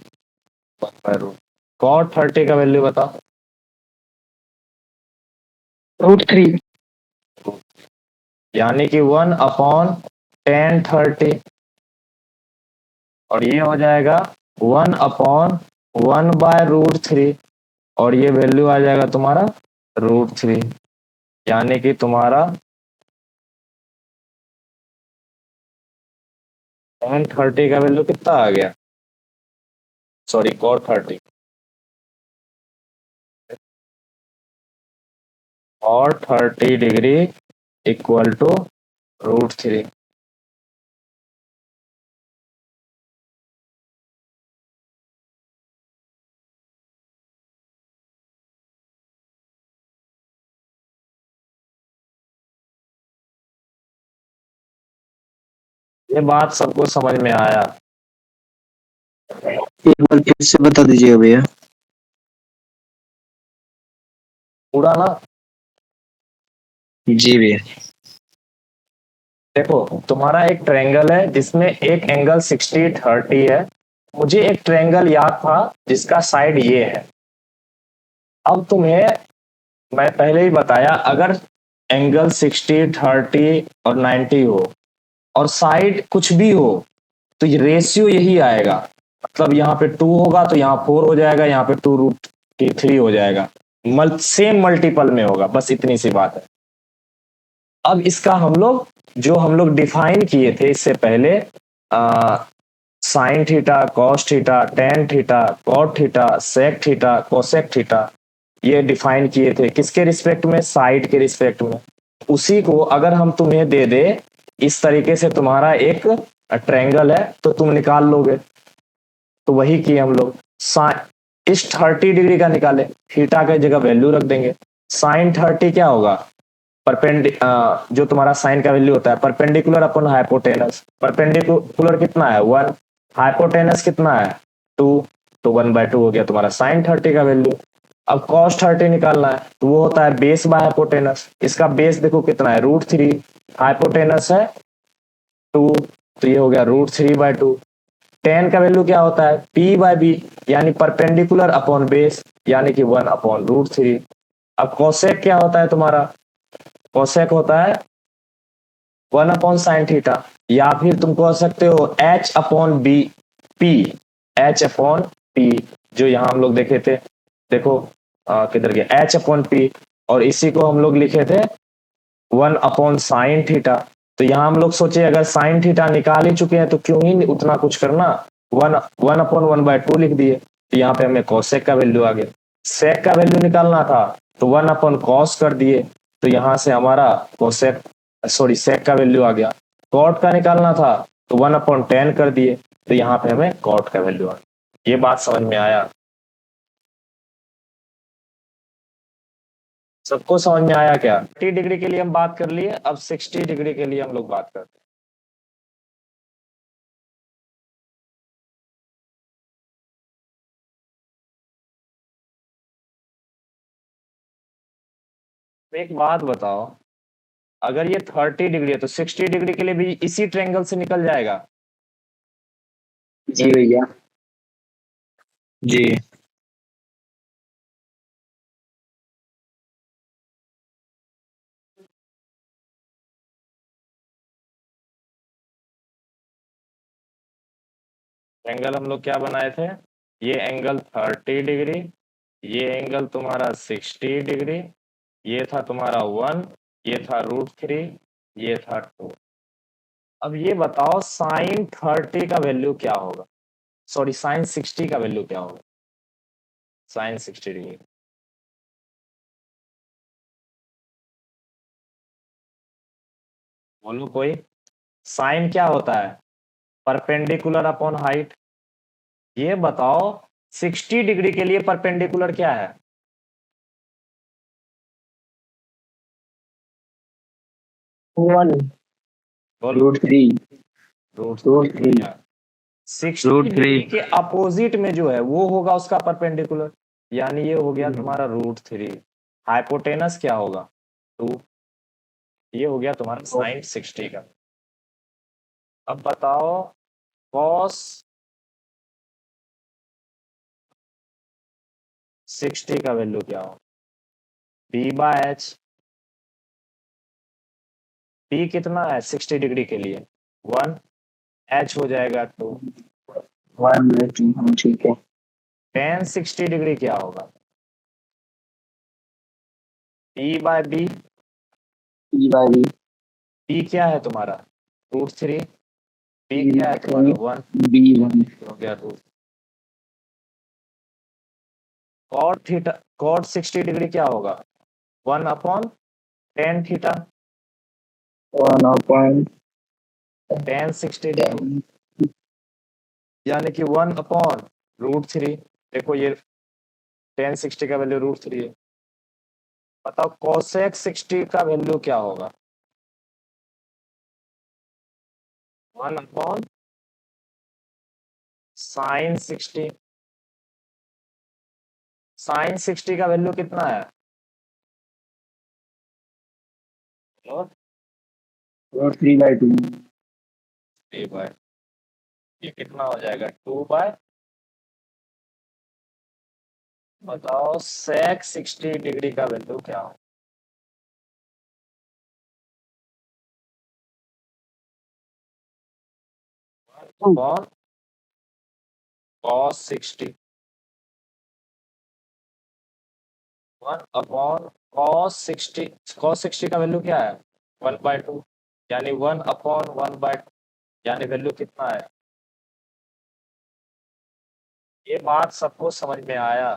1/√। cot 30 का वैल्यू बताओ। √3। यानी कि 1/tan 30, और ये हो जाएगा 1/1/√3, और ये वैल्यू आ जाएगा तुम्हारा √3, यानी कि तुम्हारा tan 30 का वैल्यू कितना आ गया? सॉरी, cot 30 और 30 डिग्री इक्वल टू √3। ये बात सबको समझ में आया? एक बार फिर से बता दीजिएगा भैया। पूरा ना? जी भैया। देखो तुम्हारा एक ट्रायंगल है जिसमें एक एंगल 60-30 है। मुझे एक ट्रायंगल याद था जिसका साइड ये है। अब तुम्हें मैं पहले ही बताया, अगर एंगल 60-30 और 90 हो और साइड कुछ भी हो तो ये रेशियो यही आएगा। मतलब यहाँ पे 2 होगा तो यहाँ 4 हो जाएगा, यहाँ पे 2√3 हो जाएगा, सेम मल्टीपल में होगा, बस इतनी सी बात है। अब इसका हम लोग डिफाइन किए थे इससे पहले, sine theta, cos theta, tan theta, cot theta, sec theta, cosec theta, ये डिफाइन किए थे किसके रिस्पेक्ट में, साइड के रिस्पेक्ट में। उसी को अगर हम तुम्हें दे दे इस तरीके से, तुम्हारा एक ट्रायंगल है तो तुम निकाल लोगे, तो वही किए हम लोग। इस 30 डिग्री का निकाले, थीटा की जगह वैल्यू रख देंगे। साइन 30 क्या होगा, जो तुम्हारा साइन का वैल्यू होता है परपेंडिकुलर अपॉन हाइपोटेनस। परपेंडिकुलर कितना है 1, हाइपोटेनस कितना है 2, तो 1/2 हो गया तुम्हारा साइन 30 का वैल्यू। अब कॉस 30 निकालना है तो वो होता है बेस बाय हाइपोटेनस। इसका बेस देखो कितना है √3, हाइपोटेनस है 2, तो ये हो गया √3/2। टेन का वैल्यू क्या होता है P/B, यानी परपेंडिकुलर अपॉन बेस, यानी कि 1/√3। अब कोसेक क्या होता है तुम्हारा, कोसेक होता है 1/sin थीटा, या फिर तुम कह सकते हो H/B, H/P, जो यहाँ हम लोग देखे थे, देखो किधर गया H/P, और इसी को हम लोग लिखे थे 1/sin थीटा। तो यहाँ हम लोग सोचे अगर साइन थीटा निकाल ही चुके हैं तो क्यों ही उतना कुछ करना, 1/1/2 लिख दिए, तो यहाँ पे हमें कोसेक का वैल्यू आ गया। सेक का वैल्यू निकालना था तो 1/cos कर दिए, तो यहाँ से हमारा कोसेक सेक का वैल्यू आ गया। कॉट का निकालना था तो 1/10 कर दिए, तो यहाँ पे हमें कॉट का वैल्यू आ गया। ये बात समझ में आया, सबको समझ में आया क्या? 30 डिग्री के लिए हम बात कर लिए, अब 60 डिग्री के लिए हम लोग बात करते हैं। तो एक बात बताओ, अगर ये 30 डिग्री है तो 60 डिग्री के लिए भी इसी ट्रायंगल से निकल जाएगा? जी भैया। जी। ट्रायंगल हम लोग क्या बनाए थे, ये एंगल 30 डिग्री, ये एंगल तुम्हारा 60 डिग्री, ये था तुम्हारा 1, ये था √3, ये था 2। अब ये बताओ साइन 30 का वैल्यू क्या होगा, सॉरी साइन 60 का वैल्यू क्या होगा, साइन 60 डिग्री। बोलो कोई, साइन क्या होता है, परपेंडिकुलर अपॉन हाइट। ये बताओ 60 डिग्री के लिए परपेंडिकुलर क्या है, 1 बोलो। √3 √3। 60 √3 डिग्री के अपोजिट में जो है वो होगा उसका परपेंडिकुलर, यानी ये हो गया तुम्हारा √3। हाइपोटेनस क्या होगा 2, ये हो गया तुम्हारा साइन 60 का। अब बताओ कॉस 60 का वैल्यू क्या हो, P/H। P कितना है 60 डिग्री के लिए 1, H हो जाएगा 2। 1/2 ठीक है। tan 60 डिग्री क्या होगा, P/B। P/B P क्या है तुम्हारा √3, P क्या है तुम्हारा 1, B1 हो गया 2। cot 60 डिग्री क्या होगा 1/tan थीटा, 1/10 tan 60 डिग्री यानी कि 1/√3। देखो ये tan 60 का वैल्यू √3 है। बताओ cosec 60 का वैल्यू क्या होगा 1/sin 60। sin 60 का वैल्यू कितना है, और √3/2 ये कितना हो जाएगा 2/, बताओ sec 60 डिग्री का वैल्यू क्या हो, और cos 60, 1/cos 60 का वैल्यू क्या है 1/2, यानी 1/1/, यानी वैल्यू कितना आया? ये बात सबको समझ में आया?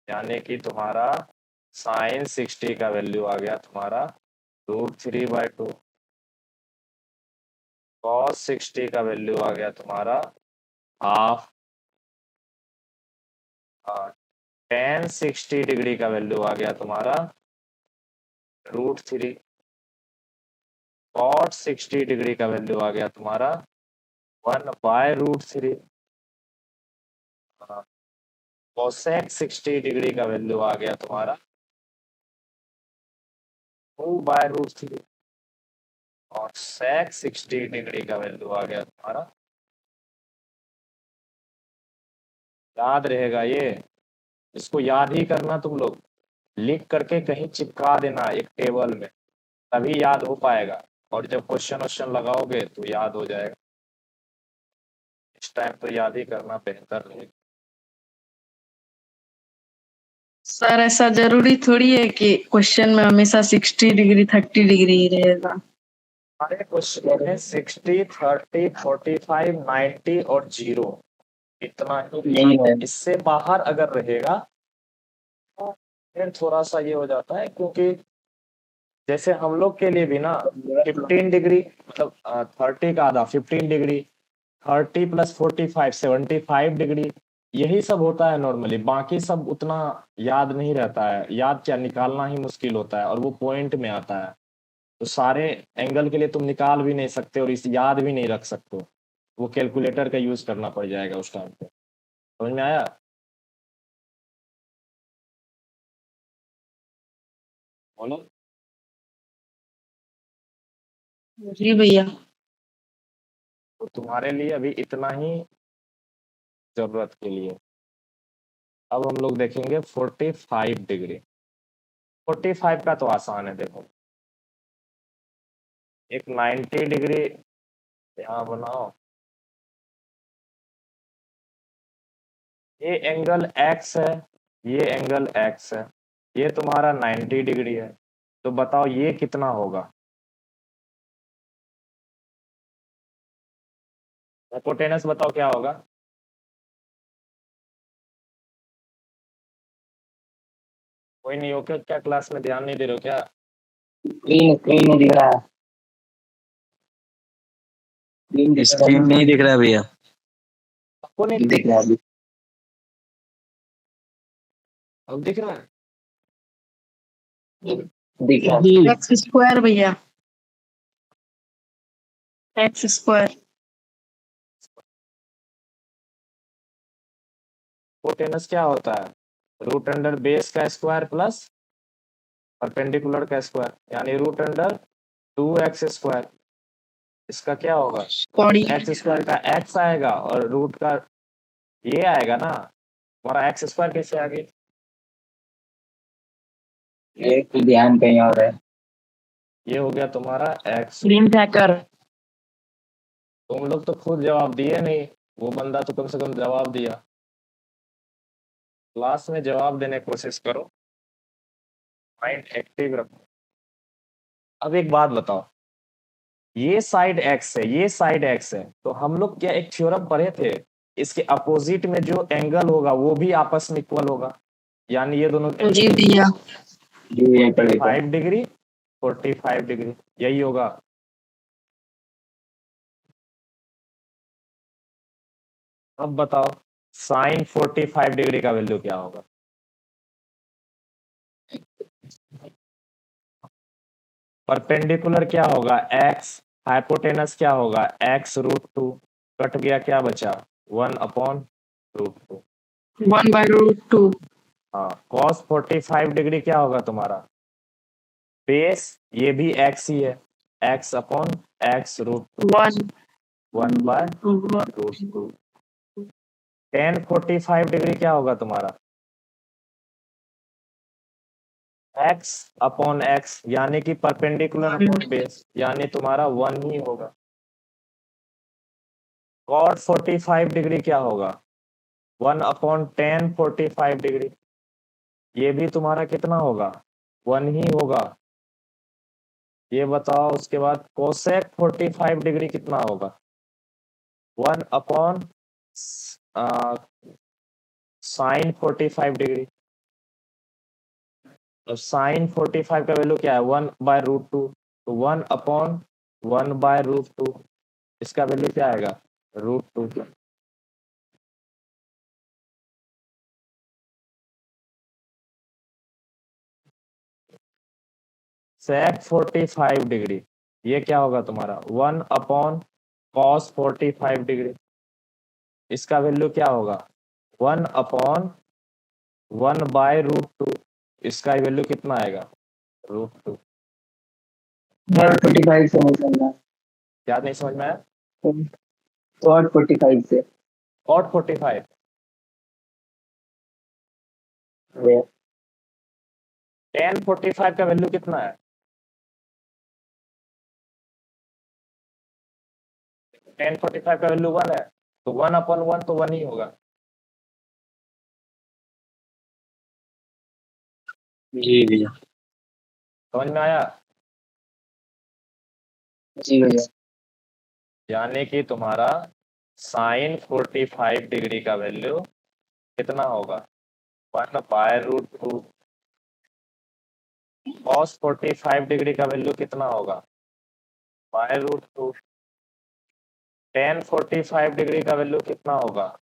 यानी कि तुम्हारा साइन 60 का वैल्यू आ गया तुम्हारा √3/2, कॉस 60 का वैल्यू आ गया तुम्हारा हाफ, tan 60 डिग्री का वैल्यू आ गया तुम्हारा √3, कॉट 60 डिग्री का वैल्यू आ गया तुम्हारा 1/√3, कोसेक 60 डिग्री का वैल्यू आ गया तुम्हारा 2/√3 और सेक 60 डिग्री का वैल्यू आ गया तुम्हारा। याद रहेगा ये, इसको याद ही करना तुम लोग, लिख करके कहीं चिपका देना एक टेबल में, तभी याद हो पाएगा और जब क्वेश्चन लगाओगे तो याद हो जाएगा। इस टाइम तो याद ही करना बेहतर रहेगा। सर ऐसा जरूरी थोड़ी है कि क्वेश्चन में हमेशा 60 डिग्री 30 डिग्री ही रहेगा। हमारे क्वेश्चन में 60, 30, 45, 90 और 0 इतना ही यही है। इससे बाहर अगर रहेगा तो फिर थोड़ा सा ये हो जाता है, क्योंकि जैसे हम लोग के लिए भी ना 15 डिग्री मतलब 30 का आधा 15 डिग्री, 30 + 45 75 डिग्री, यही सब होता है नॉर्मली। बाकी सब उतना याद नहीं रहता है, याद क्या निकालना ही मुश्किल होता है और वो पॉइंट में आता है। तो सारे एंगल के लिए तुम निकाल भी नहीं सकते और इस याद भी नहीं रख सकते, वो कैलकुलेटर का यूज करना पड़ जाएगा उस टाइम पे। समझ में आया? बोलो। जी भैया। तो तुम्हारे लिए अभी इतना ही जरूरत के लिए। अब हम लोग देखेंगे 45 डिग्री। 45 का तो आसान है, देखो एक 90 डिग्री यहाँ बनाओ, ये एंगल x है, ये एंगल x है, ये तुम्हारा 90 डिग्री है, तो बताओ ये कितना होगा? हाइपोटेनस बताओ क्या होगा? कोई नहीं हो क्या क्लास में ध्यान नहीं दे रहे हो क्या? स्क्रीन स्क्रीन नहीं दिख रहा है। स्क्रीन नहीं दिख रहा भैया। आपको नहीं दिख रहा है। अब दिख रहा है? दिख रहा है। एक्स स्क्वायर भैया, एक्स स्क्वायर। हाइपोटेनस क्या होता है? √अंडर बेस का स्क्वायर प्लस परपेंडिकुलर का स्क्वायर, यानी √2x²। इसका क्या होगा? कौड़ी। x² का x आएगा और रूट का ये आएगा ना, हमारा x² कैसे आ गई? ये तो ध्यान कहीं और है। ये हो गया तुम्हारा x। Screen factor. तुम लोग तो खुद जवाब दिए नहीं, वो बंदा तो कम से कम जवाब दिया। क्लास में जवाब देने की कोशिश करो, माइंड एक्टिव रखो। अब एक बात बताओ, ये साइड x है, ये साइड x है, तो हम लोग क्या एक थ्योरम पढ़े थे, इसके अपोजिट में जो एंगल होगा वो भी आपस में इक्वल होगा, यानी ये दोनों जी भैया। ये पढ़ी था। 5 डिग्री 45 डिग्री, यही होगा। अब बताओ साइन 45 डिग्री का वैल्यू क्या होगा? परपेंडिकुलर क्या होगा? x, हाइपोटेनस क्या होगा? x√2, कट गया क्या बचा? 1/√2। 1/√2। हाँ, cos 45 डिग्री क्या होगा तुम्हारा? बेस ये भी x ही है, x/x√2, 1/√2। tan 45 डिग्री क्या होगा तुम्हारा? x/x, यानी कि परपेंडिकुलर अपॉन बेस, यानी तुम्हारा 1 ही होगा। cot 45 डिग्री क्या होगा? 1/tan 45 डिग्री, ये भी तुम्हारा कितना होगा? 1 ही होगा। ये बताओ उसके बाद कोसेक 45 डिग्री कितना होगा? 1 अपॉन साइन 45 डिग्री। तो साइन 45 का वैल्यू क्या है? 1/√2। तो 1/1/√2, इसका वैल्यू क्या आएगा? √2। सेक 45 डिग्री, ये क्या होगा तुम्हारा? 1/cos 45 डिग्री, इसका वैल्यू क्या होगा? 1/1/√2, इसका वैल्यू कितना आएगा? √2। और 45 से नहीं चल रहा। क्या नहीं समझ में आया? और 45 से cot 45, वे tan 45 का वैल्यू कितना है? tan 45 का वैल्यू 1 है, तो 1/1 तो 1 ही होगा। जी भैया। समझ में आया? जी भैया। यानी कि तुम्हारा साइन 45 डिग्री का वैल्यू कितना होगा? 1/√2। cos 45 डिग्री का वैल्यू कितना होगा? √2। tan 45 डिग्री का वैल्यू कितना होगा?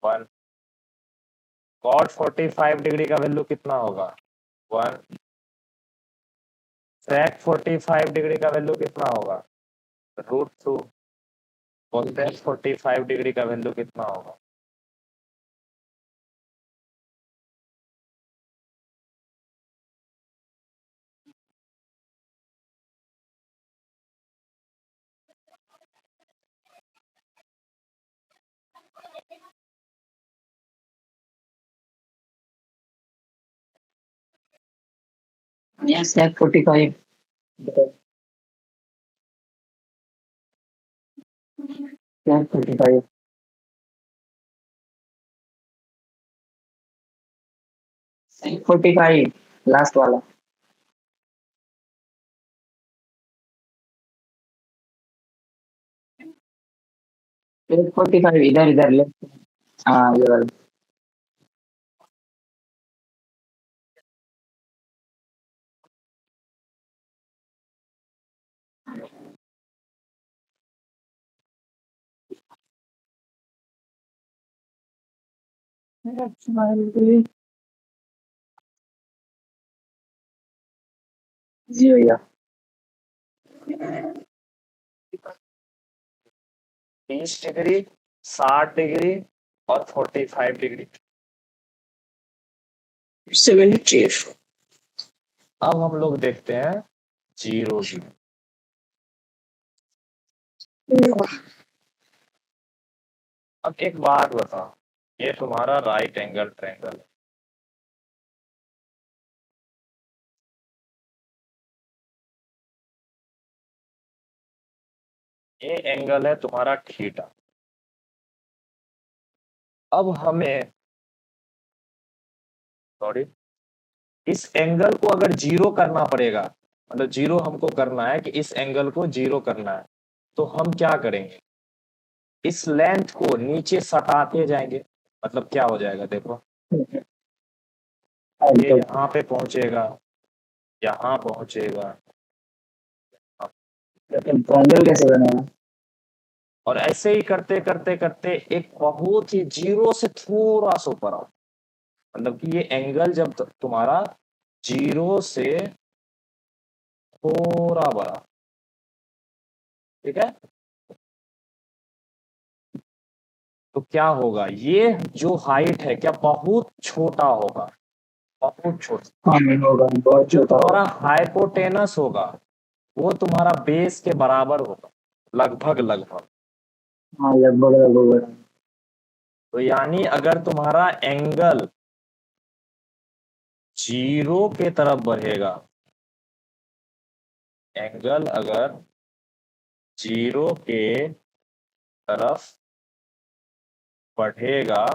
1। cot 45 डिग्री का वैल्यू कितना होगा? 1। sec 45 डिग्री का वैल्यू कितना होगा? √2। cosec 45 डिग्री का वैल्यू कितना होगा? यस सेक 45 सेक 45 सेक 45 लास्ट वाला। सेक 45 इधर इधर लेफ्ट। हाँ ये वाला। जी भैया। 30 डिग्री, 60 डिग्री और 45 डिग्री। 70। अब हम लोग देखते हैं 0 डिग्री। अब एक बात बताओ, ये तुम्हारा राइट एंगल ट्रायंगल है। ये एंगल है तुम्हारा थीटा। अब हमें सॉरी इस एंगल को अगर 0 करना पड़ेगा, मतलब 0 हमको करना है कि इस एंगल को 0 करना है, तो हम क्या करेंगे? इस लेंथ को नीचे सटाते जाएंगे। मतलब क्या हो जाएगा देखो, ये यहाँ पे पहुंचेगा, यहाँ पहुंचेगा, एंगल कैसे बनेगा? और ऐसे ही करते करते करते एक बहुत ही 0 से थोड़ा सा ऊपर आओ। मतलब कि ये एंगल जब तुम्हारा 0 से थोड़ा बड़ा, ठीक है, तो क्या होगा? ये जो हाइट है क्या बहुत छोटा होगा, बहुत छोटा। हाँ नहीं होगा और बहुत जो छोटा तुम्हारा होगा। हाइपोटेनस होगा वो तुम्हारा बेस के बराबर होगा, लगभग लगभग। हाँ लगभग लगभग। तो यानी अगर तुम्हारा एंगल 0 के तरफ बढ़ेगा, एंगल अगर 0 के तरफ बढ़ेगा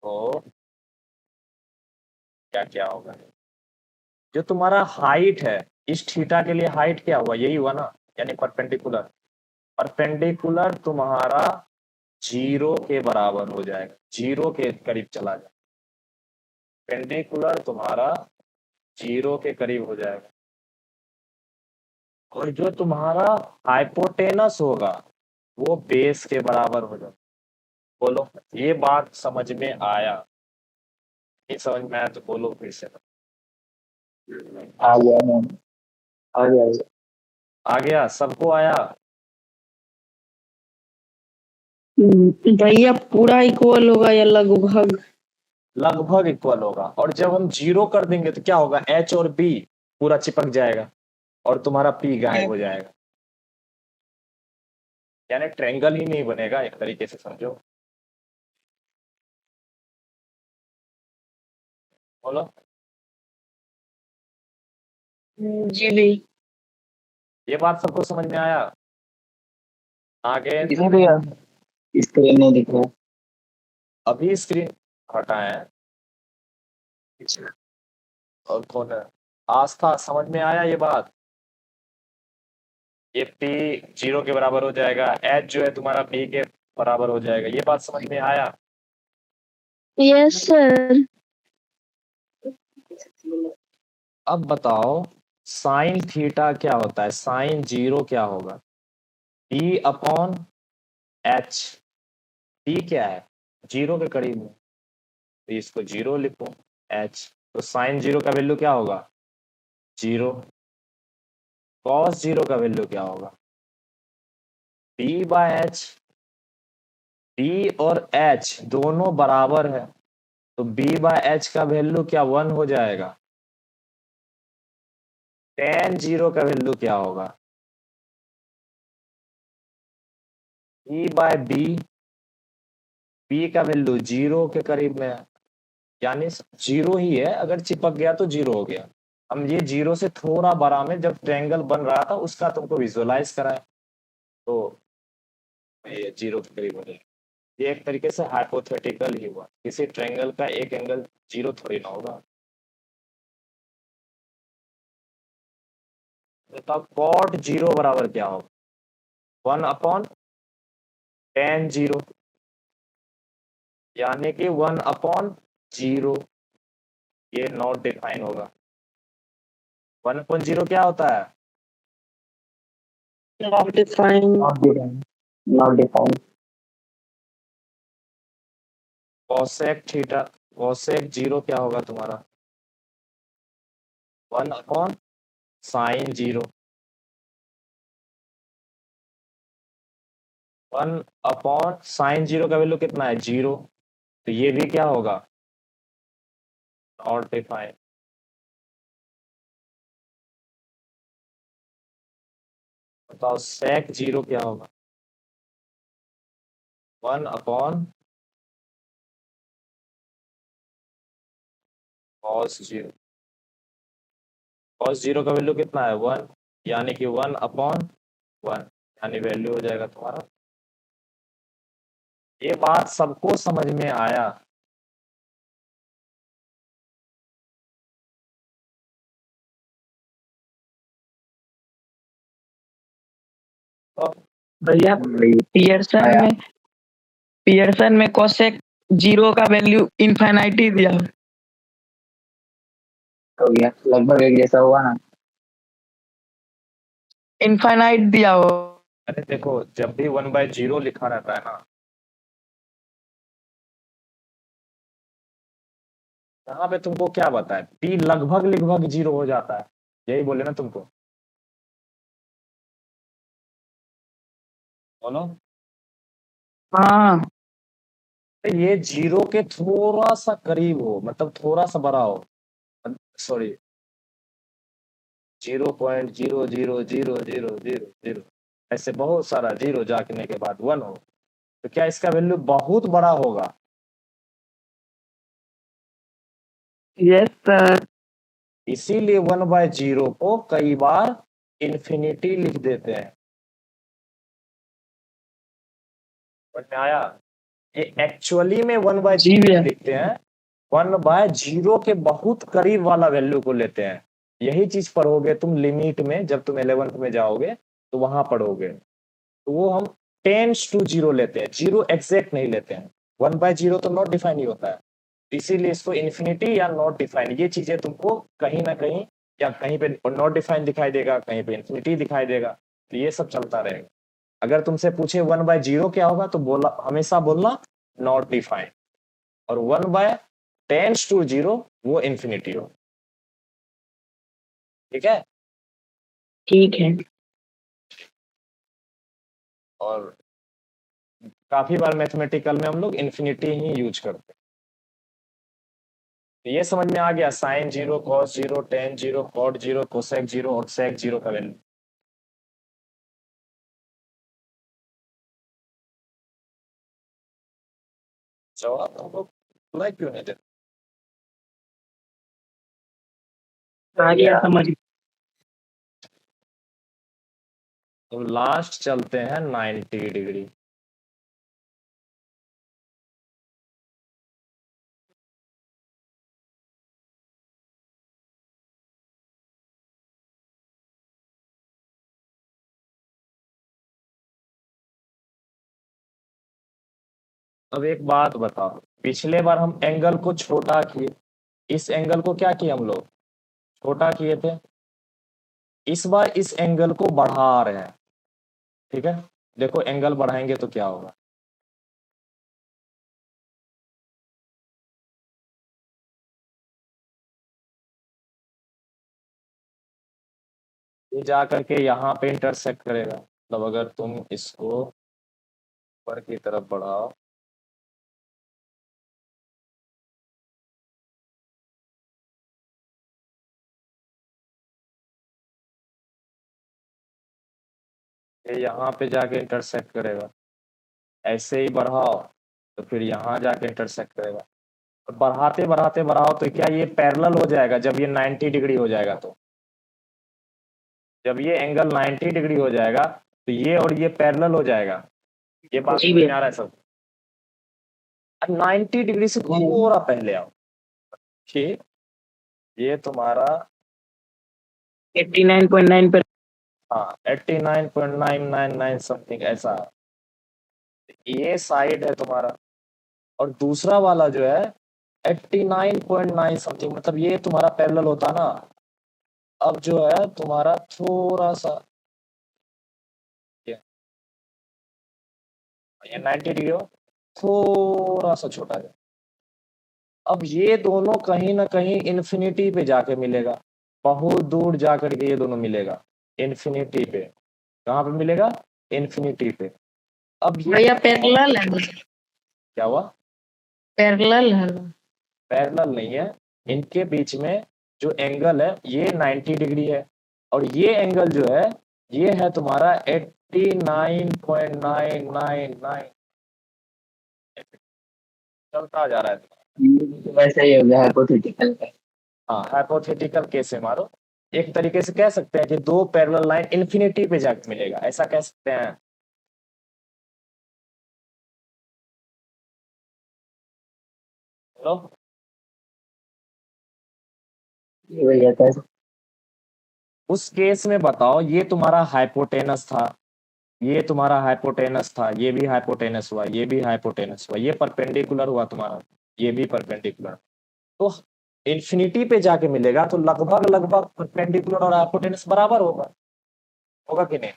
तो क्या क्या होगा? जो तुम्हारा हाइट है, इस थीटा के लिए हाइट क्या हुआ? यही हुआ ना, यानी परपेंडिकुलर। परपेंडिकुलर तुम्हारा 0 के बराबर हो जाएगा, 0 के करीब चला जाएगा। पेंडिकुलर तुम्हारा 0 के करीब हो जाएगा। और जो तुम्हारा हाइपोटेनस होगा वो बेस के बराबर हो जाएगा। बोलो, ये बात समझ में आया? नहीं समझ में आया तो बोलो फिर से। आ गया मैम, आ गया। आ गया? सबको आया? भैया पूरा इक्वल होगा या लगभग? लगभग इक्वल होगा। और जब हम 0 कर देंगे तो क्या होगा? H और B पूरा चिपक जाएगा और तुम्हारा P गायब हो जाएगा। यानी ट्रायंगल ही नहीं बनेगा, एक तरीके से समझो। बोलो। जी भाई। ये बात सबको समझ में आया? आगे किसी भैया स्क्रीन नहीं दिख रहा। अभी स्क्रीन हटाएं। और कौन है? आस्था, समझ में आया ये बात? ये P 0 के बराबर हो जाएगा, H जो है तुम्हारा P के बराबर हो जाएगा। ये बात समझ में आया? Yes sir. अब बताओ, साइन थीटा क्या होता है? साइन 0 क्या होगा? P upon H। P क्या है? 0 के करीब में, तो इसको 0 लिखो। H तो साइन 0 का वैल्यू क्या होगा? 0। कॉस 0 का वैल्यू क्या होगा? P by H। P और H दोनों बराबर है, तो B बाय H का वैल्यू क्या 1 हो जाएगा? tan 0 का वैल्यू क्या होगा? P by B। P का वैल्यू 0 के करीब में है, यानी 0 ही है, अगर चिपक गया तो 0 हो गया। हम ये 0 से थोड़ा बड़ा में जब ट्रायंगल बन रहा था उसका तुमको विजुअलाइज कराए, तो ये 0 के करीब हो जाएगा। ये एक तरीके से हाइपोथेटिकल ही हुआ, किसी ट्रायंगल का एक एंगल 0 थोड़ी ना होगा। बताओ कॉट 0 बराबर क्या होगा? 1 अपॉन tan 0, यानी कि 1 अपॉन 0। ये नॉट डिफाइन होगा। 1 अपॉन 0 क्या होता है? Not defined. Not defined. Cosec theta, cosec 0 क्या होगा तुम्हारा? 1 अपॉन साइन 0। 1 अपॉन साइन 0 का वैल्यू कितना है? 0। तो ये भी क्या होगा? Not defined. बताओ सेक 0 क्या होगा? 1 अपॉन कॉस 0। कॉस 0 का वैल्यू कितना है? 1, यानी कि 1 अपॉन 1, यानी वैल्यू हो जाएगा तुम्हारा। ये बात सबको समझ में आया? तो भैया पियर्सन आया में पियर्सन में कोसेक 0 का वैल्यू इनफाइनाइटी दिया। हो गया, लगभग एक जैसा हुआ ना। इनफाइनाइट दिया हो। अरे देखो, जब भी 1/0 लिखा रहता है ना, यहाँ पे तुमको क्या बताए? P लगभग लगभग 0 हो जाता है, यही बोले ना तुमको। बोलो। हाँ, तो ये 0 के थोड़ा सा करीब हो, मतलब थोड़ा सा बड़ा हो, सॉरी 0.00000, ऐसे बहुत सारा 0 जाने के बाद 1 हो, तो क्या इसका वैल्यू बहुत बड़ा होगा? Yes sir. इसीलिए 1/0 को कई बार इन्फिनिटी लिख देते हैं। समझ में आया? ये एक्चुअली में 1/0 जी भैया। लिखते हैं, 1/0 के बहुत करीब वाला वैल्यू को लेते हैं। यही चीज पढ़ोगे तुम लिमिट में, जब तुम 11th में जाओगे तो वहां पढ़ोगे। तो वो हम टेंस टू जीरो लेते हैं, जीरो एग्जैक्ट नहीं लेते हैं। 1/0 तो नॉट डिफाइन ही होता है, इसीलिए इसको इन्फिनिटी या नॉट डिफाइन, ये चीजें तुमको कहीं ना कहीं या कहीं पे नॉट डिफाइन दिखाई देगा, कहीं पे इन्फिनिटी दिखाई देगा, तो ये सब चलता रहेगा। अगर तुमसे पूछे 1/0 क्या होगा तो बोला, हमेशा बोलना नॉट डिफाइन, और 1/10 वो इन्फिनिटी हो। ठीक है। ठीक है। और काफी बार मैथमेटिकल में हम लोग इन्फिनिटी ही यूज करते हैं। तो ये समझ में आ गया, sine 0, cos 0, tan 0, cot 0, cosec 0 और सेक 0 का वैल्यू। जवाब हम लोग लाइक क्यों नहीं देते? आ गया समझ। तो लास्ट चलते हैं 90 डिग्री। अब एक बात बताओ, पिछले बार हम एंगल को छोटा किए, इस एंगल को क्या किए हम लोग, छोटा किए थे। इस बार इस एंगल को बढ़ा रहे हैं। ठीक है, देखो एंगल बढ़ाएंगे तो क्या होगा। ये जा करके यहाँ पे इंटरसेक्ट करेगा, मतलब अगर तुम इसको ऊपर की तरफ बढ़ाओ, ये यहाँ पे जाके इंटरसेक्ट करेगा, ऐसे ही बढ़ाओ तो फिर यहाँ जाके इंटरसेक्ट करेगा। और बढ़ाते बढ़ाते बढ़ाओ तो क्या ये पैरेलल हो जाएगा, जब ये 90 डिग्री हो जाएगा तो, जब ये एंगल 90 डिग्री हो जाएगा तो ये और ये पैरेलल हो जाएगा। ये बात जी समझ में भैया। आ रहा है सब। 90 डिग्री से थोड़ा पहले आओ। ठीक, ये तुम्हारा 89.9 पर। हाँ 89.999 समथिंग ऐसा, ये साइड है तुम्हारा, और दूसरा वाला जो है 89.9 समथिंग, मतलब ये तुम्हारा पैरेलल होता ना। अब जो है तुम्हारा थोड़ा सा ये 90 डिग्री हो, थोड़ा सा छोटा है। अब ये दोनों कहीं ना कहीं इन्फिनिटी पे जाके मिलेगा, बहुत दूर जाकर के ये दोनों मिलेगा इन्फिनिटी पे। कहाँ पे मिलेगा, इन्फिनिटी पे। अब ये भैया पैरेलल है, क्या हुआ, पैरेलल है। पैरेलल नहीं है, इनके बीच में जो एंगल है ये 90 डिग्री है, और ये एंगल जो है ये है तुम्हारा 89.999, चलता जा रहा है। वैसा ही हो गया हाइपोथेटिकल का। हाँ हाइपोथेटिकल केस में मारो, एक तरीके से कह सकते हैं कि दो पैरेलल लाइन इन्फिनिटी पे जाके मिलेगा, ऐसा कह सकते हैं। हेलो, ये भैया कैसे? उस केस में बताओ, ये तुम्हारा हाइपोटेनस था, ये तुम्हारा हाइपोटेनस था, ये भी हाइपोटेनस हुआ, ये भी हाइपोटेनस हुआ, ये परपेंडिकुलर हुआ तुम्हारा, ये भी परपेंडिकुलर। तो इन्फिनिटी पे जाके मिलेगा तो लगभग लगभग परपेंडिकुलर और हाइपोटेनस बराबर होगा, होगा कि नहीं।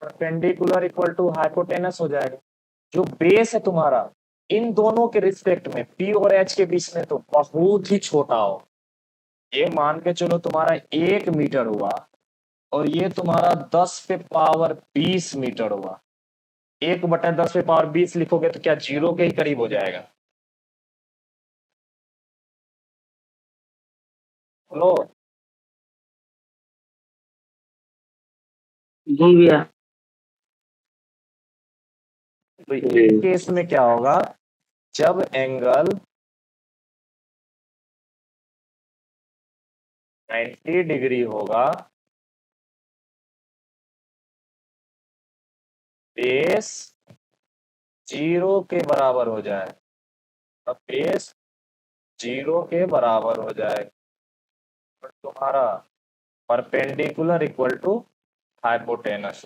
परपेंडिकुलर इक्वल टू हाइपोटेनस हो जाएगा। जो बेस है तुम्हारा इन दोनों के रिस्पेक्ट में पी और एच के बीच में तो बहुत ही छोटा हो, ये मान के चलो तुम्हारा 1 मीटर हुआ, और ये तुम्हारा 10 पे पावर 20 मीटर हुआ। 1/10 पे पावर 20 लिखोगे तो क्या जीरो के ही करीब हो जाएगा। लो, जी भैया। तो इस केस में क्या होगा, जब एंगल 90 डिग्री होगा बेस 0 के बराबर हो जाए, अब बेस 0 के बराबर हो जाए और तुम्हारा परपेंडिकुलर इक्वल टू हाइपोटेनस।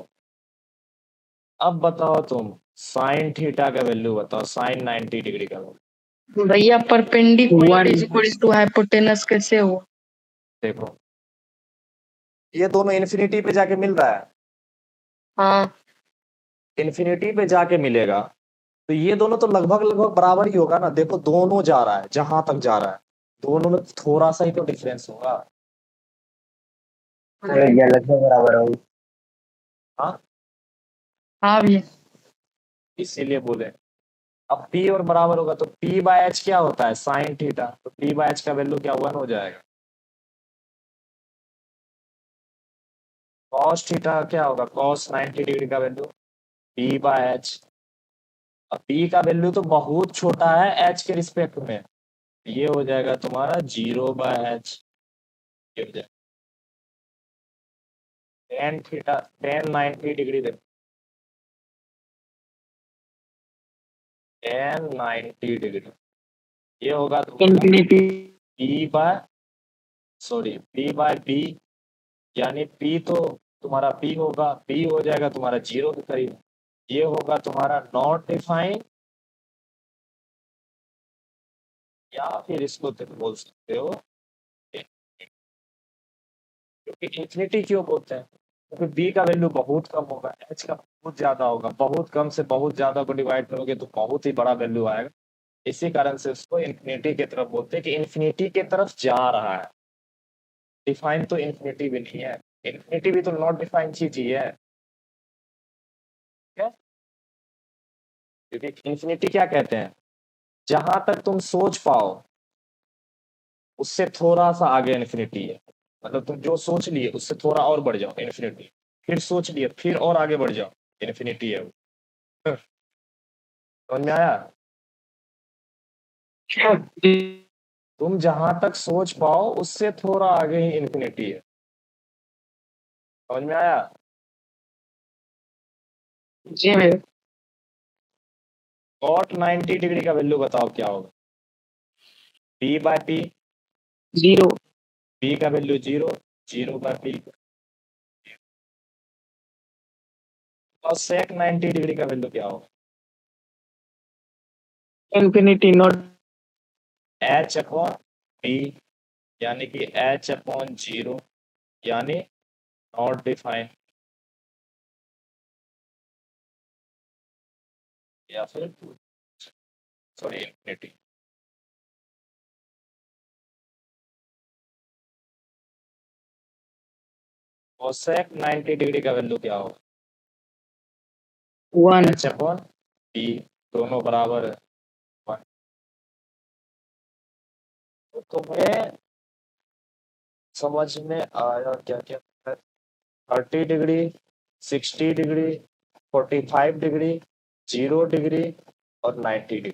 अब बताओ तुम साइन थीटा का वैल्यू बताओ, साइन 90 डिग्री का वैल्यू। भैया perpendicular is equal to hypotenuse कैसे हुआ? देखो ये दोनों इन्फिनिटी पे जाके मिल रहा है, हाँ इन्फिनिटी पे जाके मिलेगा तो ये दोनों तो लगभग लगभग बराबर ही होगा ना। देखो दोनों जा रहा है, जहां तक जा रहा है दोनों में थोड़ा सा ही तो डिफरेंस होगा। भैया लगभग बराबर होगी। हाँ हाँ भैया। इसीलिए बोले अब p और बराबर होगा तो p बाय एच क्या होता है, साइन थीटा, तो p बाय एच का वैल्यू क्या 1 हो जाएगा। cos थीटा क्या होगा, cos 90 डिग्री का वैल्यू p बाय एच। अब p का वैल्यू तो बहुत छोटा है h के रिस्पेक्ट में, ये हो जाएगा तुम्हारा 0 बाय एच। ये हो जाएगा tan थीटा, tan 90 डिग्री देखो, tan 90 डिग्री ये होगा infinity p by p by b, यानी p तो तुम्हारा p होगा, p हो जाएगा तुम्हारा 0 के करीब, ये होगा तुम्हारा नॉट डिफाइन, या फिर इसको तुम बोल सकते हो क्योंकि इंफिनिटी क्यों बोलते हैं, क्योंकि b का वैल्यू बहुत कम होगा, h का बहुत ज्यादा होगा, बहुत कम से बहुत ज्यादा को डिवाइड करोगे तो बहुत ही बड़ा वैल्यू आएगा। इसी कारण से उसको इंफिनिटी की तरफ बोलते हैं कि इंफिनिटी की तरफ जा रहा है। डिफाइन तो इंफिनिटी भी नहीं है, इंफिनिटी भी तो नॉट डिफाइन चीज ही है, ठीक है? क्योंकि इंफिनिटी क्या कहते हैं, जहां तक तुम सोच पाओ उससे थोड़ा सा आगे इन्फिनिटी है, मतलब तुम जो सोच लिए उससे थोड़ा और बढ़ जाओ इन्फिनिटी, फिर सोच लिए फिर और आगे बढ़ जाओ इन्फिनिटी है वो। समझ में आया, तुम जहां तक सोच पाओ उससे थोड़ा आगे ही इन्फिनिटी है। समझ में आया, जी भैया। cot 90 डिग्री का वैल्यू बताओ क्या होगा, p बाय p, 0 p का वैल्यू 0, 0 बाय p, और sec 90 डिग्री का वैल्यू क्या होगा, infinity not h upon p, यानी कि h अपॉन 0, यानी नॉट डिफाइन, या फिर सॉरी इन्फिनिटी। और sec 90 डिग्री का वैल्यू क्या होगा, 1 h अपॉन p, दोनों बराबर है 1। तो तुम्हें समझ में आया क्या क्या है, 30 डिग्री, 60 डिग्री, 45 डिग्री, 0 डिग्री और 90 डिग्री।